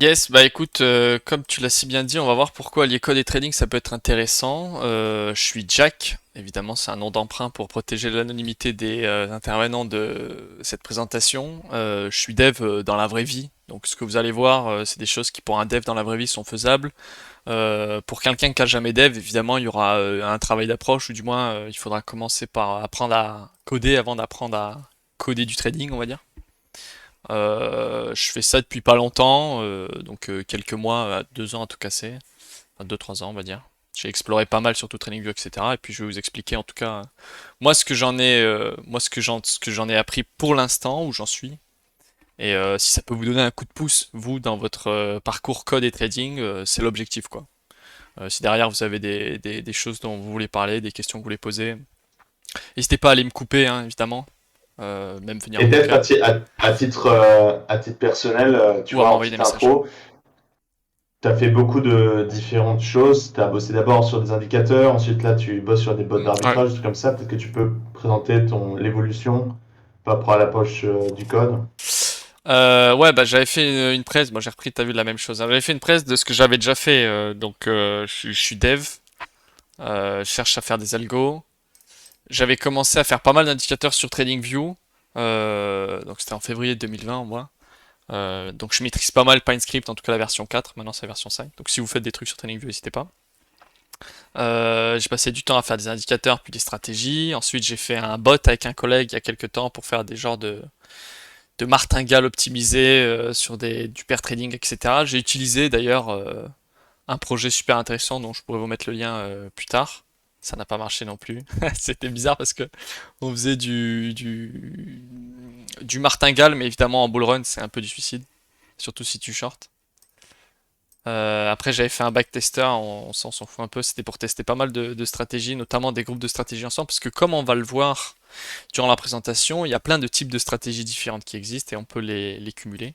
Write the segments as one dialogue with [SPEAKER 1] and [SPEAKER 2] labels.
[SPEAKER 1] Yes, bah écoute, comme tu l'as si bien dit, on va voir pourquoi lier code et trading ça peut être intéressant. Je suis Jack, évidemment c'est un nom d'emprunt pour protéger l'anonymité des intervenants de cette présentation. Je suis dev dans la vraie vie, donc ce que vous allez voir, c'est des choses qui pour un dev dans la vraie vie sont faisables. Pour quelqu'un qui a jamais dev, évidemment il y aura un travail d'approche, ou du moins il faudra commencer par apprendre à coder avant d'apprendre à coder du trading, on va dire. Je fais ça depuis pas longtemps, donc quelques mois, 2 ans à tout casser, enfin 2-3 ans on va dire. J'ai exploré pas mal surtout TradingView, etc. Et puis je vais vous expliquer en tout cas moi ce que j'en ai appris pour l'instant où j'en suis. Et si ça peut vous donner un coup de pouce, vous, dans votre parcours code et trading, c'est l'objectif quoi. Si derrière vous avez des choses dont vous voulez parler, des questions que vous voulez poser, n'hésitez pas à aller me couper, hein, évidemment. Même venir
[SPEAKER 2] Et
[SPEAKER 1] en
[SPEAKER 2] peut-être
[SPEAKER 1] vocal
[SPEAKER 2] à titre personnel, tu
[SPEAKER 1] ou à
[SPEAKER 2] vois, en
[SPEAKER 1] m'envoyer des
[SPEAKER 2] petite
[SPEAKER 1] messages.
[SPEAKER 2] intro, tu as fait beaucoup de différentes choses. Tu as bossé d'abord sur des indicateurs, ensuite là tu bosses sur des bots
[SPEAKER 1] Ouais.
[SPEAKER 2] d'arbitrage, des trucs comme ça. Peut-être que tu peux présenter l'évolution par rapport à l'approche du code.
[SPEAKER 1] Ouais, bah j'avais fait une presse, moi j'ai repris, t'as vu la même chose, hein. J'avais fait une presse de ce que j'avais déjà fait, donc je suis dev, je cherche à faire des algos. J'avais commencé à faire pas mal d'indicateurs sur TradingView, donc c'était en février 2020 moi. Donc je maîtrise pas mal PineScript, en tout cas la version 4, maintenant c'est la version 5. Donc si vous faites des trucs sur TradingView, n'hésitez pas. J'ai passé du temps à faire des indicateurs puis des stratégies. Ensuite j'ai fait un bot avec un collègue il y a quelques temps pour faire des genres de martingale optimisé sur du pair trading, etc. J'ai utilisé d'ailleurs un projet super intéressant dont je pourrais vous mettre le lien plus tard. Ça n'a pas marché non plus. C'était bizarre parce que on faisait du martingale, mais évidemment en bull run c'est un peu du suicide, surtout si tu short. Après j'avais fait un backtester, on s'en fout un peu, c'était pour tester pas mal de stratégies, notamment des groupes de stratégies ensemble, parce que comme on va le voir durant la présentation, il y a plein de types de stratégies différentes qui existent et on peut les cumuler.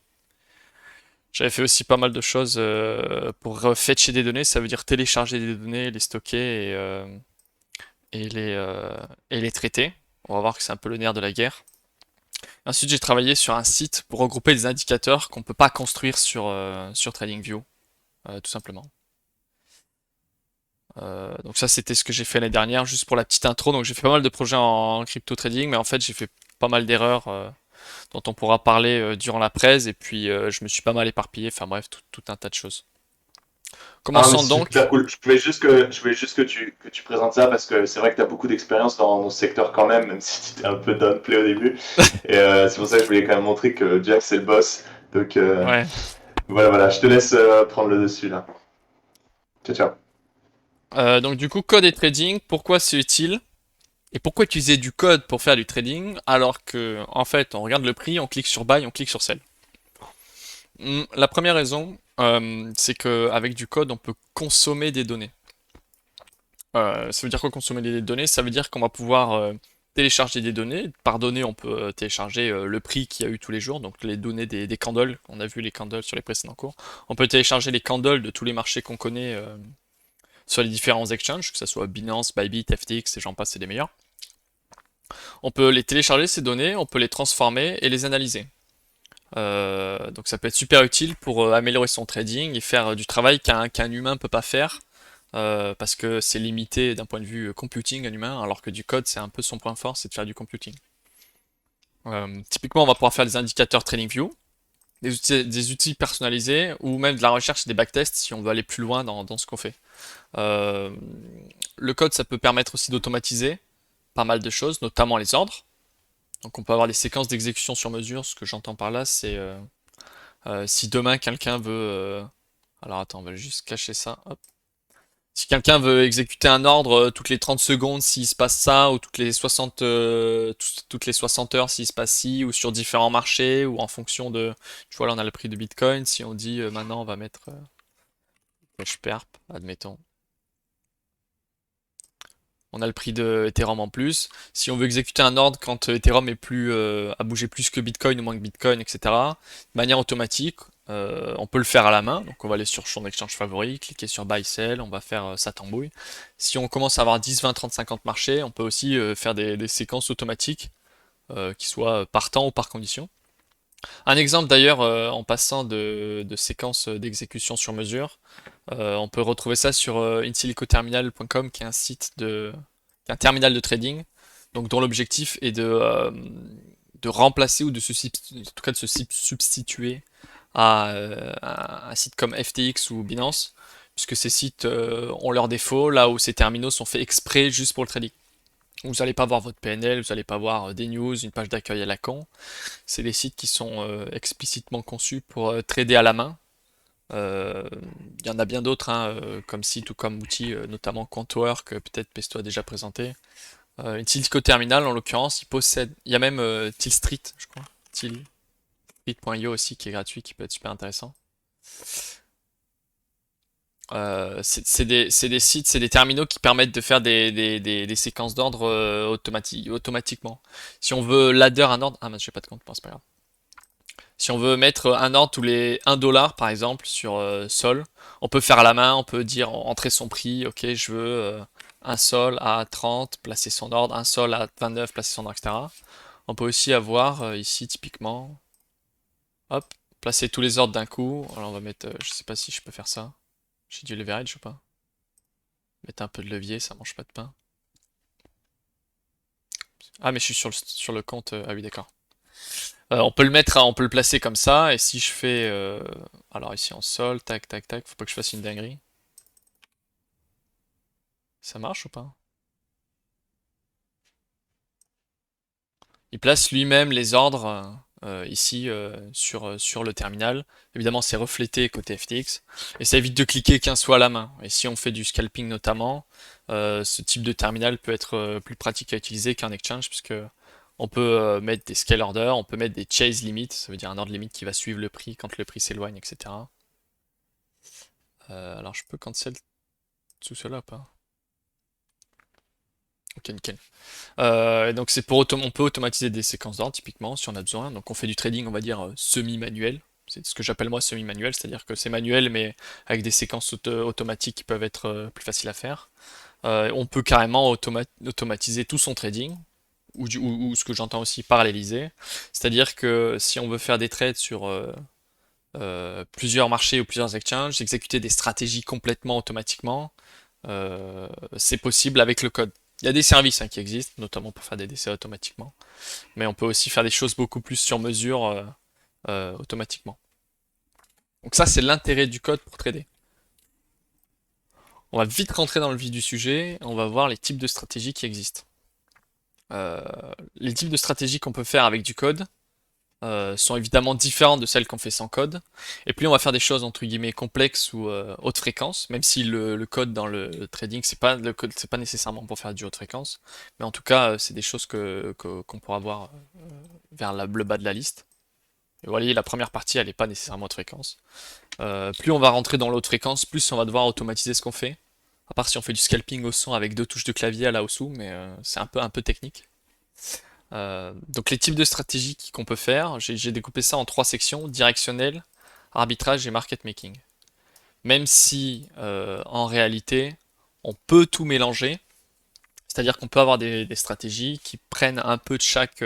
[SPEAKER 1] J'avais fait aussi pas mal de choses pour fetcher des données, ça veut dire télécharger des données, les stocker et et les traiter. On va voir que c'est un peu le nerf de la guerre. Ensuite, j'ai travaillé sur un site pour regrouper des indicateurs qu'on peut pas construire sur TradingView, tout simplement. Donc ça, c'était ce que j'ai fait l'année dernière, juste pour la petite intro. Donc j'ai fait pas mal de projets en crypto trading, mais en fait, j'ai fait pas mal d'erreurs dont on pourra parler durant la presse, et puis je me suis pas mal éparpillé. Enfin bref, tout un tas de choses.
[SPEAKER 2] Ah, mais
[SPEAKER 1] Commençons
[SPEAKER 2] c'est super
[SPEAKER 1] donc.
[SPEAKER 2] cool. Je voulais juste que que tu présentes ça parce que c'est vrai que tu as beaucoup d'expérience dans ce secteur quand même si tu étais un peu downplay au début. Et c'est pour ça que je voulais quand même montrer que Jack, c'est le boss. Donc
[SPEAKER 1] Ouais.
[SPEAKER 2] voilà, je te laisse prendre le dessus là. Ciao, ciao.
[SPEAKER 1] Donc du coup, code et trading, pourquoi c'est utile? Et pourquoi utiliser du code pour faire du trading alors que, en fait, on regarde le prix, on clique sur buy, on clique sur sell. La première raison, c'est que avec du code, on peut consommer des données. Ça veut dire quoi consommer des données? Ça veut dire qu'on va pouvoir télécharger des données. Par données, on peut télécharger le prix qu'il y a eu tous les jours, donc les données des candles. On a vu les candles sur les précédents cours. On peut télécharger les candles de tous les marchés qu'on connaît sur les différents exchanges, que ce soit Binance, Bybit, FTX et j'en passe, c'est les meilleurs. On peut les télécharger ces données, on peut les transformer et les analyser. Donc ça peut être super utile pour améliorer son trading et faire du travail qu'un humain peut pas faire parce que c'est limité d'un point de vue computing un humain, alors que du code c'est un peu son point fort, c'est de faire du computing. Typiquement on va pouvoir faire des indicateurs TradingView, des outils personnalisés ou même de la recherche et des backtests si on veut aller plus loin dans ce qu'on fait. Euh, le code ça peut permettre aussi d'automatiser pas mal de choses, notamment les ordres. Donc on peut avoir des séquences d'exécution sur mesure. Ce que j'entends par là, c'est si demain quelqu'un veut... alors attends, on va juste cacher ça. Hop. Si quelqu'un veut exécuter un ordre toutes les 30 secondes s'il se passe ça, ou toutes les 60 heures s'il se passe ci, ou sur différents marchés, ou en fonction de... Tu vois là on a le prix de Bitcoin, si on dit maintenant on va mettre cash perp, admettons. On a le prix de Ethereum en plus. Si on veut exécuter un ordre quand Ethereum est plus a bougé plus que Bitcoin ou moins que Bitcoin, etc. De manière automatique, on peut le faire à la main. Donc on va aller sur son exchange favori, cliquer sur Buy Sell, on va faire sa tambouille. Si on commence à avoir 10, 20, 30, 50 marchés, on peut aussi faire des séquences automatiques qui soient par temps ou par condition. Un exemple d'ailleurs, en passant de séquences d'exécution sur mesure, on peut retrouver ça sur insilicoterminal.com, qui est un site qui est un terminal de trading, donc dont l'objectif est de remplacer ou en tout cas de se substituer à un site comme FTX ou Binance, puisque ces sites ont leurs défauts, là où ces terminaux sont faits exprès juste pour le trading. Vous n'allez pas voir votre PNL, vous n'allez pas voir des news, une page d'accueil à la con. C'est des sites qui sont explicitement conçus pour trader à la main. Il y en a bien d'autres, hein, comme site ou comme outil, notamment Quantwork, peut-être Pesto a déjà présenté. Tilco Terminal, en l'occurrence, il possède. Il y a même Till Street, je crois. Tillstreet.io aussi, qui est gratuit, qui peut être super intéressant. C'est des sites, c'est des terminaux qui permettent de faire des séquences d'ordre automatiquement. Si on veut ladder un ordre. Ah, mais je sais pas de compte, bon, c'est pas grave. Si on veut mettre un ordre tous les 1 dollar par exemple sur Sol, on peut faire à la main, on peut dire entrer son prix, ok je veux un Sol à 30, placer son ordre, un Sol à 29, placer son ordre, etc. On peut aussi avoir ici typiquement, hop, placer tous les ordres d'un coup. Alors on va mettre, je sais pas si je peux faire ça. J'ai du leverage ou pas? Mettre un peu de levier, ça mange pas de pain. Ah mais je suis sur le compte, ah oui d'accord. On peut le mettre, on peut le placer comme ça, et si je fais, alors ici en sol, tac, tac, tac, faut pas que je fasse une dinguerie. Ça marche ou pas? Il place lui-même les ordres ici sur le terminal. Évidemment, c'est reflété côté FTX, et ça évite de cliquer qu'un soit à la main. Et si on fait du scalping notamment, ce type de terminal peut être plus pratique à utiliser qu'un exchange, puisque on peut mettre des scale orders, on peut mettre des chase limits, ça veut dire un ordre limite qui va suivre le prix quand le prix s'éloigne, etc. Alors je peux cancel tout cela ou pas? Ok, nickel. Et donc c'est on peut automatiser des séquences d'ordre typiquement si on a besoin. Donc on fait du trading, on va dire semi-manuel. C'est ce que j'appelle moi semi-manuel, c'est-à-dire que c'est manuel mais avec des séquences automatiques qui peuvent être plus faciles à faire. On peut carrément automatiser tout son trading, ou ce que j'entends aussi paralléliser. C'est-à-dire que si on veut faire des trades sur plusieurs marchés ou plusieurs exchanges, exécuter des stratégies complètement automatiquement, c'est possible avec le code. Il y a des services qui existent, notamment pour faire des décès automatiquement, mais on peut aussi faire des choses beaucoup plus sur mesure automatiquement. Donc ça, c'est l'intérêt du code pour trader. On va vite rentrer dans le vif du sujet, on va voir les types de stratégies qui existent. Euh, les types de stratégies qu'on peut faire avec du code sont évidemment différentes de celles qu'on fait sans code. Et plus on va faire des choses entre guillemets complexes ou haute fréquence, même si le code dans le trading, c'est pas nécessairement pour faire du haute fréquence, mais en tout cas, c'est des choses qu'on pourra voir vers le bas de la liste. Et vous voyez, la première partie, elle n'est pas nécessairement haute fréquence. Plus on va rentrer dans l'haute fréquence, plus on va devoir automatiser ce qu'on fait. À part si on fait du scalping au son avec 2 touches de clavier à la Osu, mais c'est un peu technique. Donc les types de stratégies qu'on peut faire, j'ai découpé ça en 3 sections: directionnel, arbitrage et market making. Même si en réalité on peut tout mélanger, c'est-à-dire qu'on peut avoir des stratégies qui prennent un peu de chaque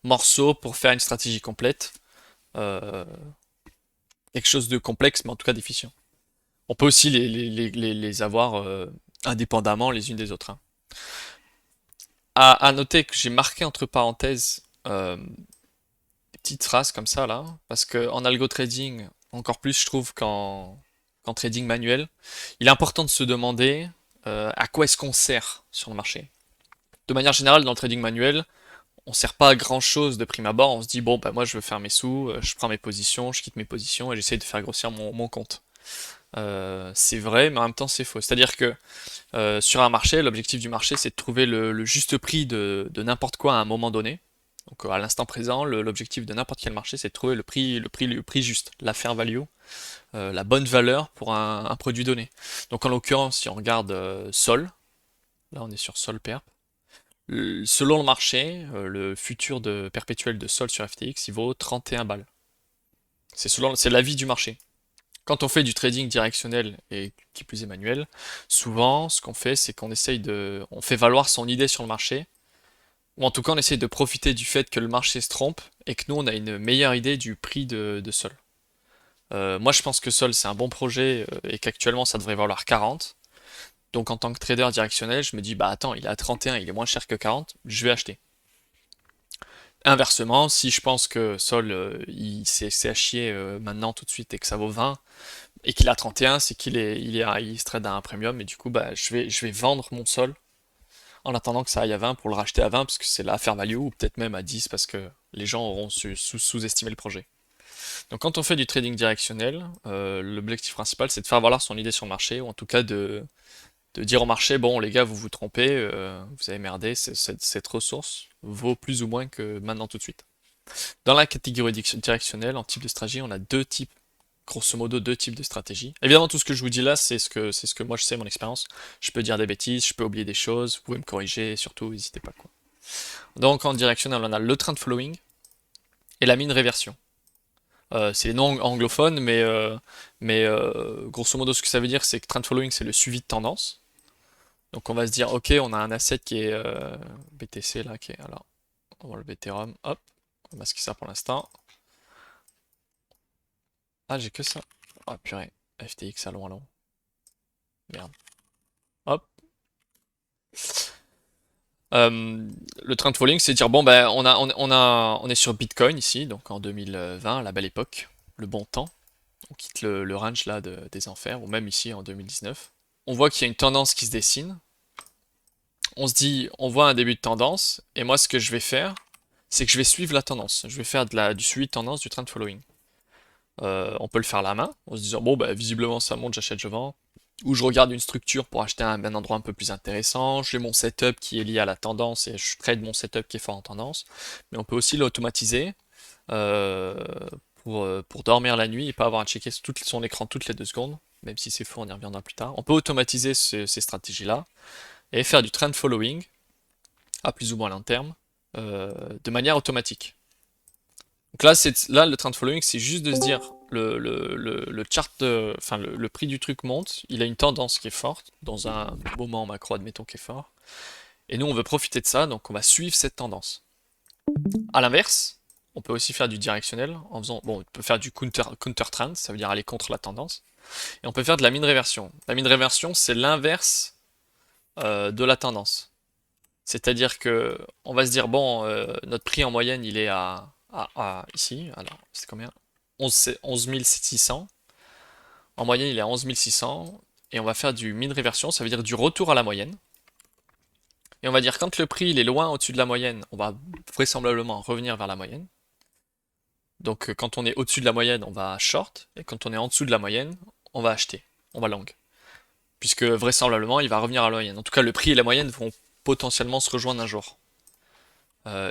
[SPEAKER 1] morceau pour faire une stratégie complète. Euh, Quelque chose de complexe, mais en tout cas d'efficient. On peut aussi les avoir indépendamment les unes des autres, hein. À noter que j'ai marqué entre parenthèses des petites phrases comme ça là, parce que en algo trading, encore plus je trouve qu'en trading manuel, il est important de se demander à quoi est-ce qu'on sert sur le marché. De manière générale, dans le trading manuel, on sert pas à grand chose de prime abord. On se dit bon bah moi je veux faire mes sous, je prends mes positions, je quitte mes positions et j'essaye de faire grossir mon compte. C'est vrai, mais en même temps c'est faux. C'est-à-dire que sur un marché, l'objectif du marché c'est de trouver le juste prix de n'importe quoi à un moment donné. Donc à l'instant présent, l'objectif de n'importe quel marché, c'est de trouver le prix juste, la fair value, la bonne valeur pour un produit donné. Donc en l'occurrence, si on regarde Sol, là on est sur Sol Perp, selon le marché, le futur de perpétuel de Sol sur FTX, il vaut 31 balles. C'est l'avis du marché. Quand on fait du trading directionnel et qui plus est manuel, souvent ce qu'on fait, c'est qu'on essaye on fait valoir son idée sur le marché Ou en tout cas, on essaye de profiter du fait que le marché se trompe et que nous, on a une meilleure idée du prix de Sol. Moi, je pense que Sol, c'est un bon projet et qu'actuellement, ça devrait valoir 40. Donc, en tant que trader directionnel, je me dis, bah attends, il est à 31, il est moins cher que 40, je vais acheter. Inversement, si je pense que Sol, il c'est à chier maintenant tout de suite et que ça vaut 20 et qu'il a 31, c'est il se trade à un premium et du coup, bah, je vais vendre mon Sol en attendant que ça aille à 20 pour le racheter à 20 parce que c'est la fair value ou peut-être même à 10 parce que les gens auront sous-estimé le projet. Donc quand on fait du trading directionnel, l'objectif principal c'est de faire valoir son idée sur le marché ou en tout cas de dire au marché, bon les gars vous vous trompez, vous avez merdé, cette ressource vaut plus ou moins que maintenant tout de suite. Dans la catégorie directionnelle, en type de stratégie, on a deux types, grosso modo deux types de stratégies. Évidemment tout ce que je vous dis là c'est ce que moi je sais, mon expérience. Je peux dire des bêtises, je peux oublier des choses, vous pouvez me corriger, et surtout n'hésitez pas quoi. Donc en directionnel on a le trend following et la mean réversion. C'est les noms anglophones, mais grosso modo, ce que ça veut dire, c'est que trend following, c'est le suivi de tendance. Donc on va se dire, ok, on a un asset qui est BTC là, qui est, alors, on va le Ethereum, hop, on va masquer ça pour l'instant. Ah, j'ai que ça. Ah, purée, FTX, allons, allons. Merde. Hop. Le trend following, c'est dire, bon, ben, on est sur Bitcoin ici, donc en 2020, la belle époque, le bon temps. On quitte le range là des enfers, ou même ici en 2019. On voit qu'il y a une tendance qui se dessine. On se dit, on voit un début de tendance, et moi ce que je vais faire, c'est que je vais suivre la tendance. Je vais faire du suivi de tendance, du trend following. On peut le faire à la main, en se disant, bon, bah, visiblement ça monte, j'achète, je vends. Ou je regarde une structure pour acheter un endroit un peu plus intéressant. J'ai mon setup qui est lié à la tendance et je trade mon setup qui est fort en tendance. Mais on peut aussi l'automatiser euh, pour dormir la nuit et pas avoir à checker son écran toutes les 2 secondes. Même si c'est faux, on y reviendra plus tard. On peut automatiser ces stratégies-là et faire du trend following à plus ou moins long terme de manière automatique. Donc là, le trend following, c'est juste de se dire le chart, enfin le prix du truc monte, il a une tendance qui est forte dans un moment macro, admettons qui est fort, et nous on veut profiter de ça, donc on va suivre cette tendance. À l'inverse, on peut aussi faire du directionnel en faisant, bon, on peut faire du counter trend, ça veut dire aller contre la tendance, et on peut faire de la mean réversion. La mean réversion, c'est l'inverse de la tendance. C'est-à-dire que on va se dire, bon, notre prix en moyenne, il est ici, alors c'est combien? 11 600. En moyenne, il est à 11 600. Et on va faire du mean réversion, ça veut dire du retour à la moyenne. Et on va dire, quand le prix il est loin au-dessus de la moyenne, on va vraisemblablement revenir vers la moyenne. Donc quand on est au-dessus de la moyenne, on va short. Et quand on est en dessous de la moyenne, on va acheter. On va long. Puisque vraisemblablement, il va revenir à la moyenne. En tout cas, le prix et la moyenne vont potentiellement se rejoindre un jour.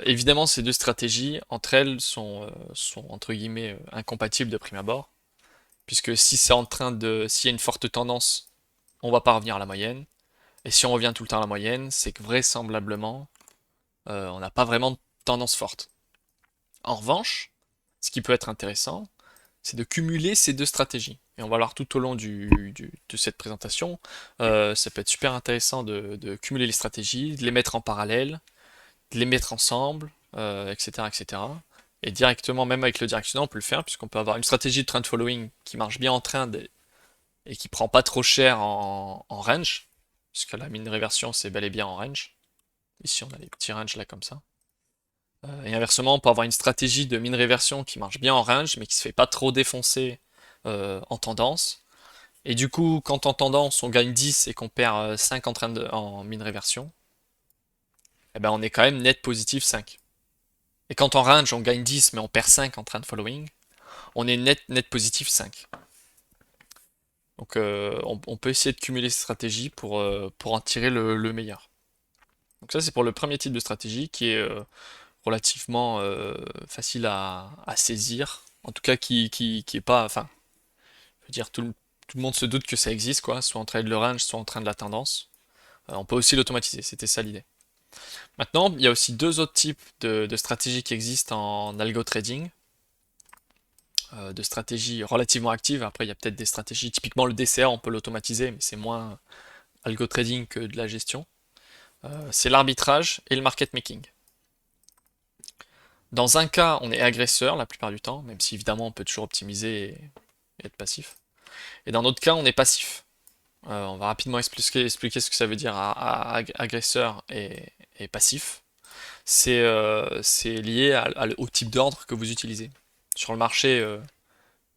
[SPEAKER 1] Évidemment, ces deux stratégies, entre elles, sont entre guillemets incompatibles de prime abord, puisque si s'il y a une forte tendance, on va pas revenir à la moyenne, et si on revient tout le temps à la moyenne, c'est que vraisemblablement, on n'a pas vraiment de tendance forte. En revanche, ce qui peut être intéressant, c'est de cumuler ces deux stratégies. Et on va voir tout au long de cette présentation, ça peut être super intéressant de cumuler les stratégies, de les mettre en parallèle, de les mettre ensemble, etc., etc. Et directement, même avec le directionnel, on peut le faire, puisqu'on peut avoir une stratégie de trend following qui marche bien en trend et qui prend pas trop cher en range, puisque la mean réversion, c'est bel et bien en range. Ici, on a les petits ranges là comme ça. Et inversement, on peut avoir une stratégie de mean réversion qui marche bien en range, mais qui se fait pas trop défoncer en tendance. Et du coup, quand en tendance, on gagne 10 et qu'on perd 5 en mean réversion, eh ben on est quand même net positif 5. Et quand en range, on gagne 10 mais on perd 5 en trend following, on est net positif 5. Donc on peut essayer de cumuler ces stratégies pour en tirer le meilleur. Donc ça c'est pour le premier type de stratégie qui est relativement facile à saisir. En tout cas qui est pas. Enfin, je veux dire, tout le monde se doute que ça existe, quoi, soit en trade le range, soit en train de la tendance. On peut aussi l'automatiser, c'était ça l'idée. Maintenant, il y a aussi deux autres types de stratégies qui existent en algo trading. De stratégies relativement actives. Après, il y a peut-être des stratégies, typiquement le DCA, on peut l'automatiser, mais c'est moins algo trading que de la gestion. C'est l'arbitrage et le market making. Dans un cas, on est agresseur la plupart du temps, même si évidemment on peut toujours optimiser et être passif. Et dans d'autres cas, on est passif. On va rapidement expliquer ce que ça veut dire agresseur et passif. C'est lié au type d'ordre que vous utilisez. Sur le marché,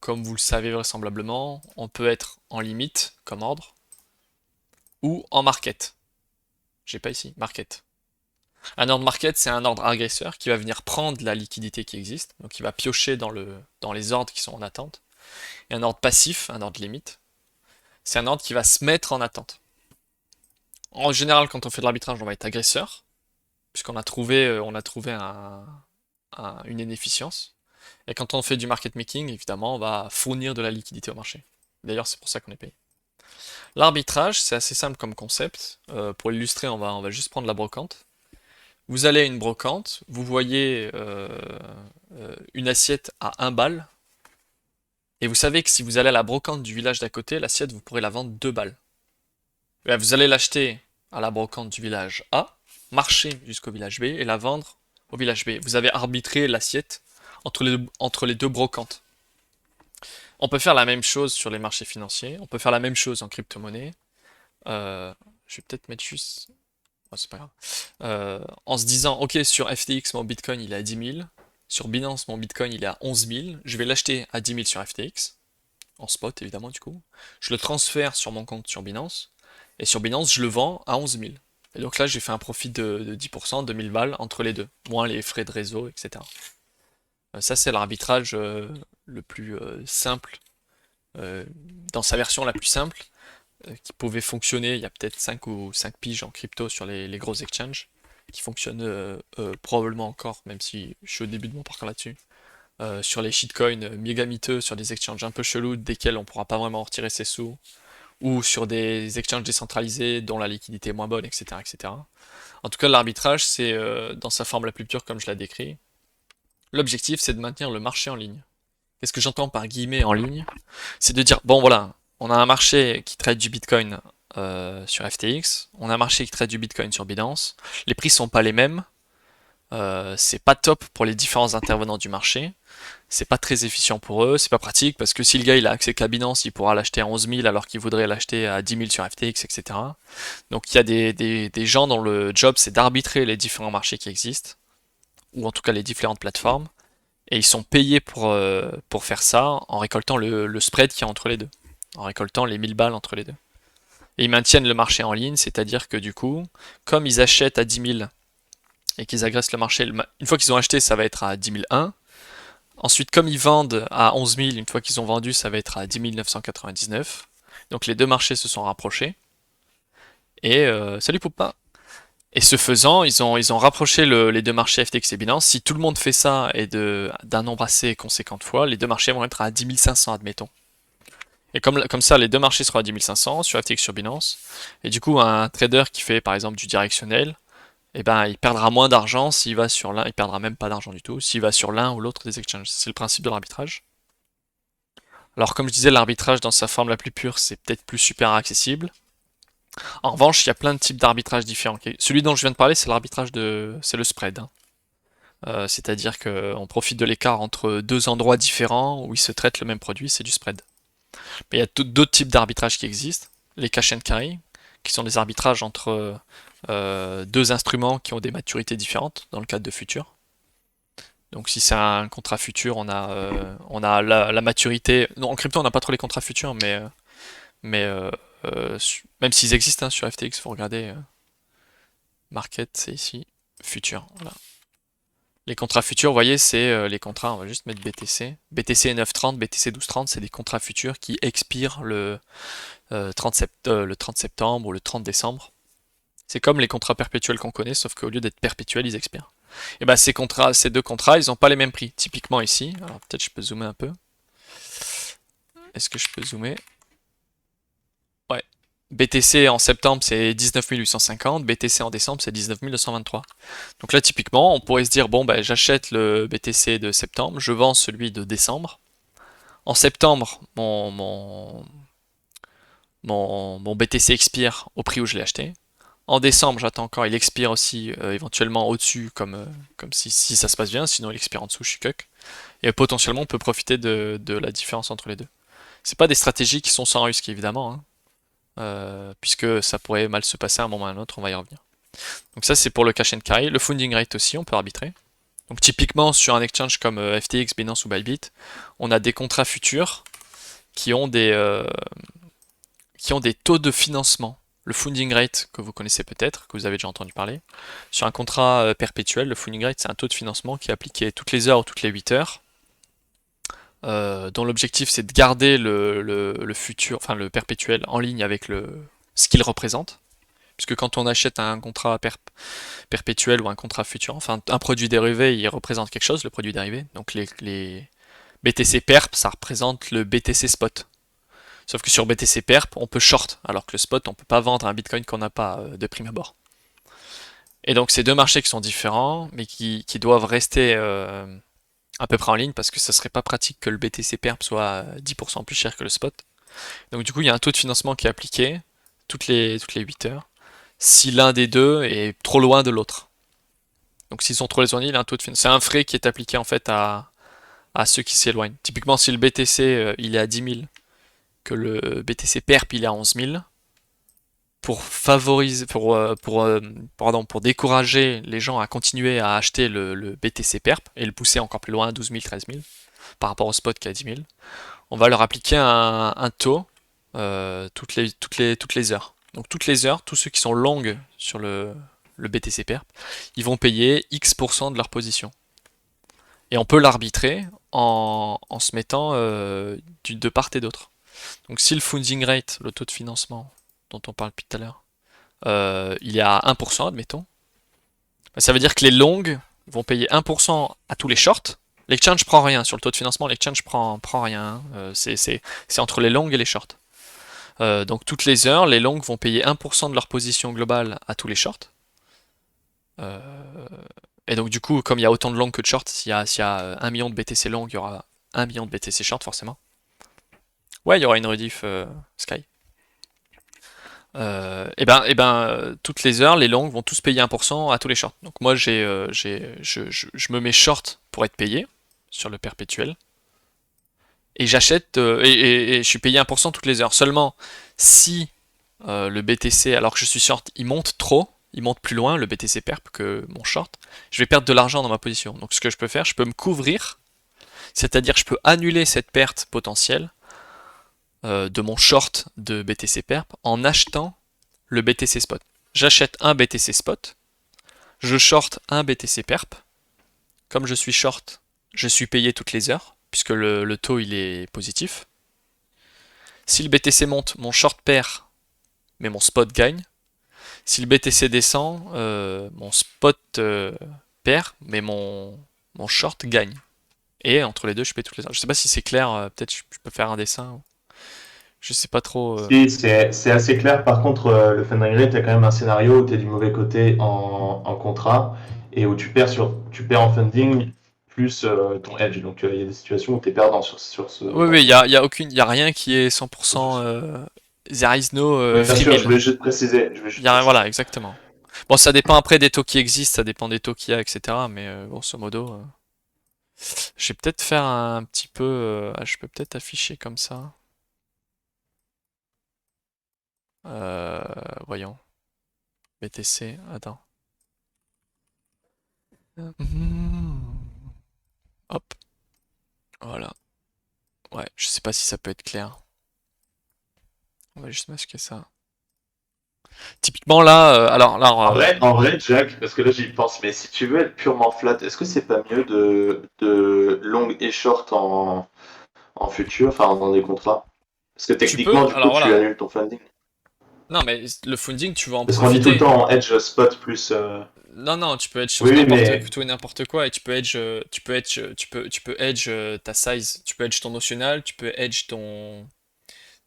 [SPEAKER 1] comme vous le savez vraisemblablement, on peut être en limite comme ordre ou en market. J'ai pas ici, market. Un ordre market, c'est un ordre agresseur qui va venir prendre la liquidité qui existe, donc il va piocher dans les ordres qui sont en attente. Et un ordre passif, un ordre limite, c'est un ordre qui va se mettre en attente. En général, quand on fait de l'arbitrage, on va être agresseur, puisqu'on a trouvé une inefficience. Et quand on fait du market making, évidemment, on va fournir de la liquidité au marché. D'ailleurs, c'est pour ça qu'on est payé. L'arbitrage, c'est assez simple comme concept. Pour l'illustrer, on va juste prendre la brocante. Vous allez à une brocante, vous voyez une assiette à 1 balle, et vous savez que si vous allez à la brocante du village d'à côté, l'assiette, vous pourrez la vendre 2 balles. Là, vous allez l'acheter à la brocante du village A, marcher jusqu'au village B et la vendre au village B. Vous avez arbitré l'assiette entre les deux brocantes. On peut faire la même chose sur les marchés financiers, on peut faire la même chose en crypto-monnaie. Je vais peut-être mettre juste... Oh, c'est pas grave. En se disant, ok, sur FTX, mon Bitcoin, il est à 10 000. Sur Binance, mon Bitcoin, il est à 11 000. Je vais l'acheter à 10 000 sur FTX. En spot, évidemment, du coup. Je le transfère sur mon compte sur Binance. Et sur Binance, je le vends à 11 000. Et donc là, j'ai fait un profit de 10%, 2000 balles entre les deux. Moins les frais de réseau, etc. Ça, c'est l'arbitrage le plus simple. euh, Dans sa version la plus simple, qui pouvait fonctionner il y a peut-être 5 ou 5 piges en crypto sur les gros exchanges, qui fonctionnent probablement encore, même si je suis au début de mon parcours là-dessus. Sur les shitcoins méga miteux, sur des exchanges un peu chelous, desquels on pourra pas vraiment retirer ses sous, ou sur des exchanges décentralisés dont la liquidité est moins bonne, etc. etc. En tout cas, l'arbitrage, c'est dans sa forme la plus pure comme je l'ai décrit. L'objectif, c'est de maintenir le marché en ligne. Qu'est-ce que j'entends par guillemets en ligne? C'est de dire, bon voilà, on a un marché qui traite du Bitcoin sur FTX, on a un marché qui traite du Bitcoin sur Binance, les prix sont pas les mêmes, c'est pas top pour les différents intervenants du marché, c'est pas très efficient pour eux, c'est pas pratique parce que si le gars il a accès qu'à Binance, il pourra l'acheter à 11 000 alors qu'il voudrait l'acheter à 10 000 sur FTX, etc. Donc il y a des gens dont le job c'est d'arbitrer les différents marchés qui existent, ou en tout cas les différentes plateformes, et ils sont payés pour faire ça en récoltant le spread qu'il y a entre les deux, en récoltant les 1000 balles entre les deux. Et ils maintiennent le marché en ligne, c'est-à-dire que du coup, comme ils achètent à 10 000 et qu'ils agressent le marché, une fois qu'ils ont acheté, ça va être à 10 001. Ensuite, comme ils vendent à 11 000, une fois qu'ils ont vendu, ça va être à 10 999. Donc les deux marchés se sont rapprochés. Et salut Poupa. Et ce faisant, ils ont rapproché les deux marchés FTX et Binance. Si tout le monde fait ça et d'un nombre assez conséquent de fois, les deux marchés vont être à 10 500, admettons. Et comme ça, les deux marchés seront à 10 500 sur FTX sur Binance. Et du coup, un trader qui fait par exemple du directionnel, eh ben, il perdra moins d'argent s'il va sur l'un, il perdra même pas d'argent du tout s'il va sur l'un ou l'autre des exchanges. C'est le principe de l'arbitrage. Alors comme je disais, l'arbitrage dans sa forme la plus pure, c'est peut-être plus super accessible. En revanche, il y a plein de types d'arbitrage différents. Celui dont je viens de parler, c'est c'est le spread, hein. C'est-à-dire qu'on profite de l'écart entre deux endroits différents où ils se traitent le même produit, c'est du spread. Mais il y a d'autres types d'arbitrage qui existent. Les cash and carry, qui sont des arbitrages entre deux instruments qui ont des maturités différentes dans le cadre de futurs. Donc si c'est un contrat futur, on a la maturité. Non, en crypto, on n'a pas trop les contrats futurs, mais même s'ils existent hein, sur FTX, faut regarder. Market, c'est ici. Futur, voilà. Les contrats futurs, vous voyez, c'est les contrats, on va juste mettre BTC. BTC 930, BTC 1230, c'est des contrats futurs qui expirent le 30 septembre ou le 30 décembre. C'est comme les contrats perpétuels qu'on connaît, sauf qu'au lieu d'être perpétuels, ils expirent. Et ben ces deux contrats, ils n'ont pas les mêmes prix. Typiquement ici, alors peut-être je peux zoomer un peu. Est-ce que je peux zoomer? Ouais. BTC en septembre c'est 19 850, BTC en décembre c'est 19 223. Donc là typiquement on pourrait se dire bon ben j'achète le BTC de septembre, je vends celui de décembre. En septembre mon BTC expire au prix où je l'ai acheté. En décembre, j'attends encore. Il expire aussi éventuellement au-dessus, comme si ça se passe bien. Sinon, il expire en dessous, je suis cuck. Et potentiellement, on peut profiter de la différence entre les deux. C'est pas des stratégies qui sont sans risque, évidemment, hein, puisque ça pourrait mal se passer à un moment ou à un autre. On va y revenir. Donc ça, c'est pour le cash and carry. Le funding rate aussi, on peut arbitrer. Donc typiquement, sur un exchange comme FTX, Binance ou Bybit, on a des contrats futurs qui ont des taux de financement. Le funding rate, que vous connaissez peut-être, que vous avez déjà entendu parler. Sur un contrat perpétuel, le funding rate, c'est un taux de financement qui est appliqué toutes les heures ou toutes les 8 heures, dont l'objectif c'est de garder le futur, enfin le perpétuel en ligne avec ce qu'il représente. Puisque quand on achète un contrat perpétuel ou un contrat futur, enfin un produit dérivé, il représente quelque chose, le produit dérivé. Donc les BTC Perp, ça représente le BTC Spot. Sauf que sur BTC Perp, on peut short, alors que le spot, on peut pas vendre un Bitcoin qu'on n'a pas de prime abord. Et donc c'est deux marchés qui sont différents, mais qui doivent rester à peu près en ligne, parce que ça serait pas pratique que le BTC Perp soit 10% plus cher que le spot. Donc du coup, il y a un taux de financement qui est appliqué toutes les 8 heures, si l'un des deux est trop loin de l'autre. Donc s'ils sont trop éloignés, il y a un taux de financement. C'est un frais qui est appliqué en fait à ceux qui s'éloignent. Typiquement, si le BTC il est à 10 000, que le BTC Perp il est à 11 000, pour favoriser, pour décourager les gens à continuer à acheter le BTC Perp et le pousser encore plus loin à 12 000, 13 000 par rapport au spot qui est à 10 000, on va leur appliquer un taux toutes les heures. Donc toutes les heures, tous ceux qui sont longues sur le BTC Perp, ils vont payer X% de leur position. Et on peut l'arbitrer en se mettant de part et d'autre. Donc si le funding rate, le taux de financement dont on parle depuis tout à l'heure, il est à 1%, admettons, bah, ça veut dire que les longues vont payer 1% à tous les shorts. L'exchange prend rien sur le taux de financement, l'exchange prend rien. C'est entre les longues et les shorts. Donc toutes les heures, les longues vont payer 1% de leur position globale à tous les shorts. Et donc du coup, comme il y a autant de longues que de shorts, s'il y a 1 million de BTC longues, il y aura 1 million de BTC short forcément. Ouais, il y aura une rediff Sky. Toutes les heures, les longues vont tous payer 1% à tous les shorts. Donc moi, je me mets short pour être payé sur le perpétuel. Et j'achète, et je suis payé 1% toutes les heures. Seulement, si le BTC, alors que je suis short, il monte trop, il monte plus loin, le BTC perp, que mon short, je vais perdre de l'argent dans ma position. Donc ce que je peux faire, je peux me couvrir, c'est-à-dire je peux annuler cette perte potentielle de mon short de BTC perp en achetant le BTC spot. J'achète un BTC spot, je short un BTC perp. Comme je suis short, je suis payé toutes les heures, puisque le taux il est positif. Si le BTC monte, mon short perd, mais mon spot gagne. Si le BTC descend, mon spot perd, mais mon short gagne. Et entre les deux, je paye toutes les heures. Je sais pas si c'est clair, peut-être je peux faire un dessin. Je sais pas trop.
[SPEAKER 2] Si, c'est assez clair. Par contre, le funding rate, tu as quand même un scénario où tu es du mauvais côté en contrat et où tu perds en funding plus ton edge. Donc, il y a des situations où tu es perdant sur ce.
[SPEAKER 1] Oui, oui, y a rien qui est 100%. There is no
[SPEAKER 2] Oui, bien
[SPEAKER 1] free
[SPEAKER 2] sûr, je
[SPEAKER 1] meal.
[SPEAKER 2] voulais juste préciser.
[SPEAKER 1] Voilà, exactement. Bon, ça dépend après des taux qui existent, ça dépend des taux qu'il y a, etc. Mais grosso modo, je vais peut-être faire un petit peu. Je peux peut-être afficher comme ça. Voyons. BTC, attends. Hop, voilà. Ouais, je sais pas si ça peut être clair. On va juste masquer ça. Typiquement là,
[SPEAKER 2] En vrai, Jack, parce que là j'y pense, mais si tu veux être purement flat, est-ce que c'est pas mieux de long et short en futur, enfin dans des contrats? Parce que
[SPEAKER 1] tu
[SPEAKER 2] techniquement,
[SPEAKER 1] peux.
[SPEAKER 2] du coup,
[SPEAKER 1] Alors
[SPEAKER 2] tu
[SPEAKER 1] voilà.
[SPEAKER 2] annules ton funding.
[SPEAKER 1] Non, mais le funding, tu vas en
[SPEAKER 2] Parce qu'on dit tout le
[SPEAKER 1] profiter.
[SPEAKER 2] temps en edge spot plus.
[SPEAKER 1] Non, non, tu peux edge sur
[SPEAKER 2] Oui, oui,
[SPEAKER 1] n'importe
[SPEAKER 2] mais.
[SPEAKER 1] tout et n'importe quoi, et tu peux edge ta size, tu peux edge ton notional, tu peux edge ton,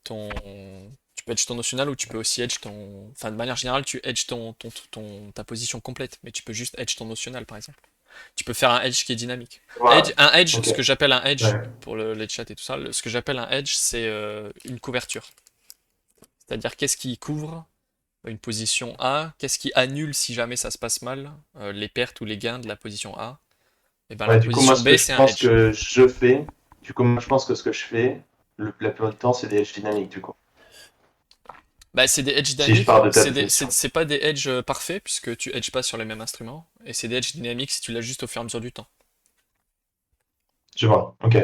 [SPEAKER 1] tu peux edge ton notional, ou tu peux aussi edge enfin de manière générale, tu edge ta position complète, mais tu peux juste edge ton notional par exemple. Tu peux faire un edge qui est dynamique.
[SPEAKER 2] Voilà.
[SPEAKER 1] Un edge,
[SPEAKER 2] Ok.
[SPEAKER 1] ce que j'appelle un edge,
[SPEAKER 2] Ouais.
[SPEAKER 1] pour les chats et tout ça, ce que j'appelle un edge, c'est une couverture. C'est-à-dire qu'est-ce qui couvre une position A, qu'est-ce qui annule si jamais ça se passe mal, les pertes ou les gains de la position A? Et ben la
[SPEAKER 2] Ouais, du coup, moi,
[SPEAKER 1] position
[SPEAKER 2] ce que
[SPEAKER 1] B,
[SPEAKER 2] je
[SPEAKER 1] c'est un
[SPEAKER 2] pense
[SPEAKER 1] edge.
[SPEAKER 2] que je fais, du coup, moi, je pense que ce que je fais, la plupart du temps, c'est des edges dynamiques, du coup.
[SPEAKER 1] Bah, c'est des edges
[SPEAKER 2] Si je
[SPEAKER 1] dynamiques,
[SPEAKER 2] pars de ta définition.
[SPEAKER 1] c'est pas des edges parfaits, puisque tu edges pas sur les mêmes instruments, et c'est des edges dynamiques si tu l'ajustes au fur et à mesure du temps.
[SPEAKER 2] Je vois, ok.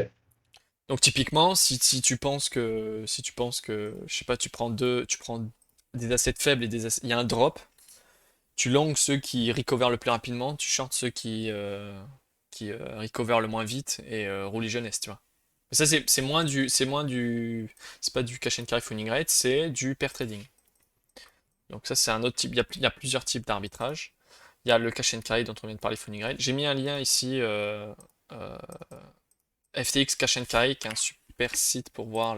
[SPEAKER 1] Donc typiquement, si tu penses que, je sais pas, tu prends des assets faibles et il y a un drop, tu longs ceux qui recover le plus rapidement, tu shorts ceux qui recover le moins vite et roules les jeunesses, tu vois. Mais ça c'est pas du cash and carry funding rate, c'est du pair trading. Donc ça c'est un autre type, il y a plusieurs types d'arbitrage. Il y a le cash and carry dont on vient de parler, funding rate. J'ai mis un lien ici, euh, FTX Cash and Carry, qui est un super site pour voir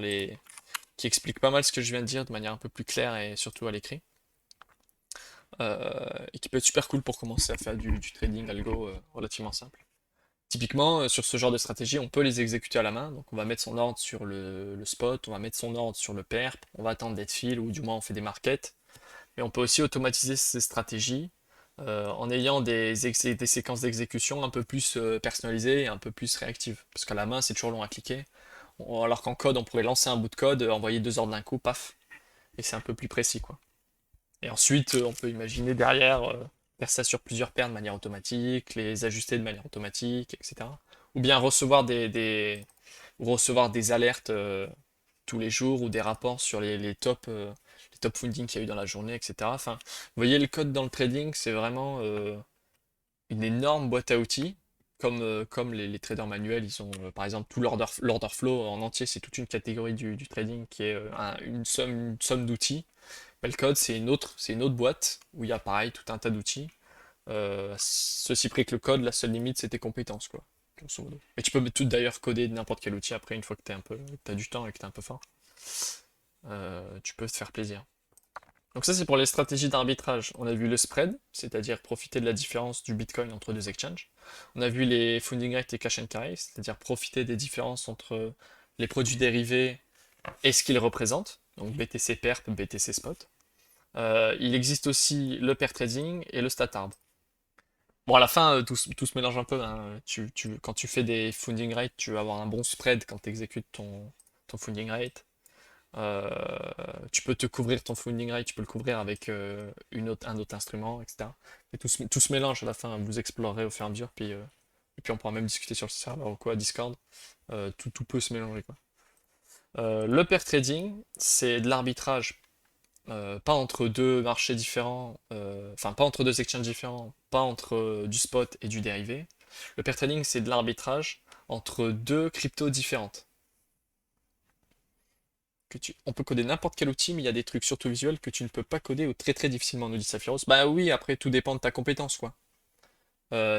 [SPEAKER 1] qui explique pas mal ce que je viens de dire de manière un peu plus claire et surtout à l'écrit. Et qui peut être super cool pour commencer à faire du trading algo relativement simple. Typiquement, sur ce genre de stratégie, on peut les exécuter à la main. Donc on va mettre son ordre sur le spot, on va mettre son ordre sur le perp, on va attendre d'être fill ou du moins on fait des markets. Mais on peut aussi automatiser ces stratégies en ayant des séquences d'exécution un peu plus personnalisées et un peu plus réactives. Parce qu'à la main, c'est toujours long à cliquer. Alors qu'en code, on pourrait lancer un bout de code, envoyer deux ordres d'un coup, paf, et c'est un peu plus précis, quoi. Et ensuite, on peut imaginer derrière faire ça sur plusieurs paires de manière automatique, les ajuster de manière automatique, etc. Ou bien ou recevoir des alertes tous les jours ou des rapports sur les top funding qu'il y a eu dans la journée, etc. Enfin, vous voyez, le code dans le trading, c'est vraiment une énorme boîte à outils. Comme les traders manuels, ils ont par exemple tout l'order flow en entier, c'est toute une catégorie du trading qui est une somme d'outils. Mais le code, c'est une autre boîte où il y a pareil tout un tas d'outils. Ceci près que le code, la seule limite, c'est tes compétences, quoi. Grosso modo. Et tu peux tout d'ailleurs coder de n'importe quel outil après, une fois que t'as du temps et que t'es un peu fort. Tu peux te faire plaisir. Donc ça c'est pour les stratégies d'arbitrage. On a vu le spread, c'est-à-dire profiter de la différence du Bitcoin entre deux exchanges. On a vu les funding rate et cash and carry, c'est-à-dire profiter des différences entre les produits dérivés et ce qu'ils représentent. Donc BTC perp, BTC spot. Il existe aussi le pair trading et le statard. Bon, à la fin, tout se mélange un peu, hein. Quand tu fais des funding rates, tu vas avoir un bon spread quand tu exécutes ton funding rate. Euh, Tu peux te couvrir ton funding rate, tu peux le couvrir avec un autre instrument, etc. Et tout se mélange à la fin, vous explorerez au fur et à mesure, et puis on pourra même discuter sur le serveur ou quoi, Discord. Tout peut se mélanger, quoi. Le pair trading, c'est de l'arbitrage, pas entre deux marchés différents, enfin pas entre deux exchanges différents, pas entre du spot et du dérivé. Le pair trading, c'est de l'arbitrage entre deux cryptos différentes. On peut coder n'importe quel outil, mais il y a des trucs surtout visuels que tu ne peux pas coder ou très très difficilement, nous dit Saphiros. Bah oui, après tout dépend de ta compétence, quoi.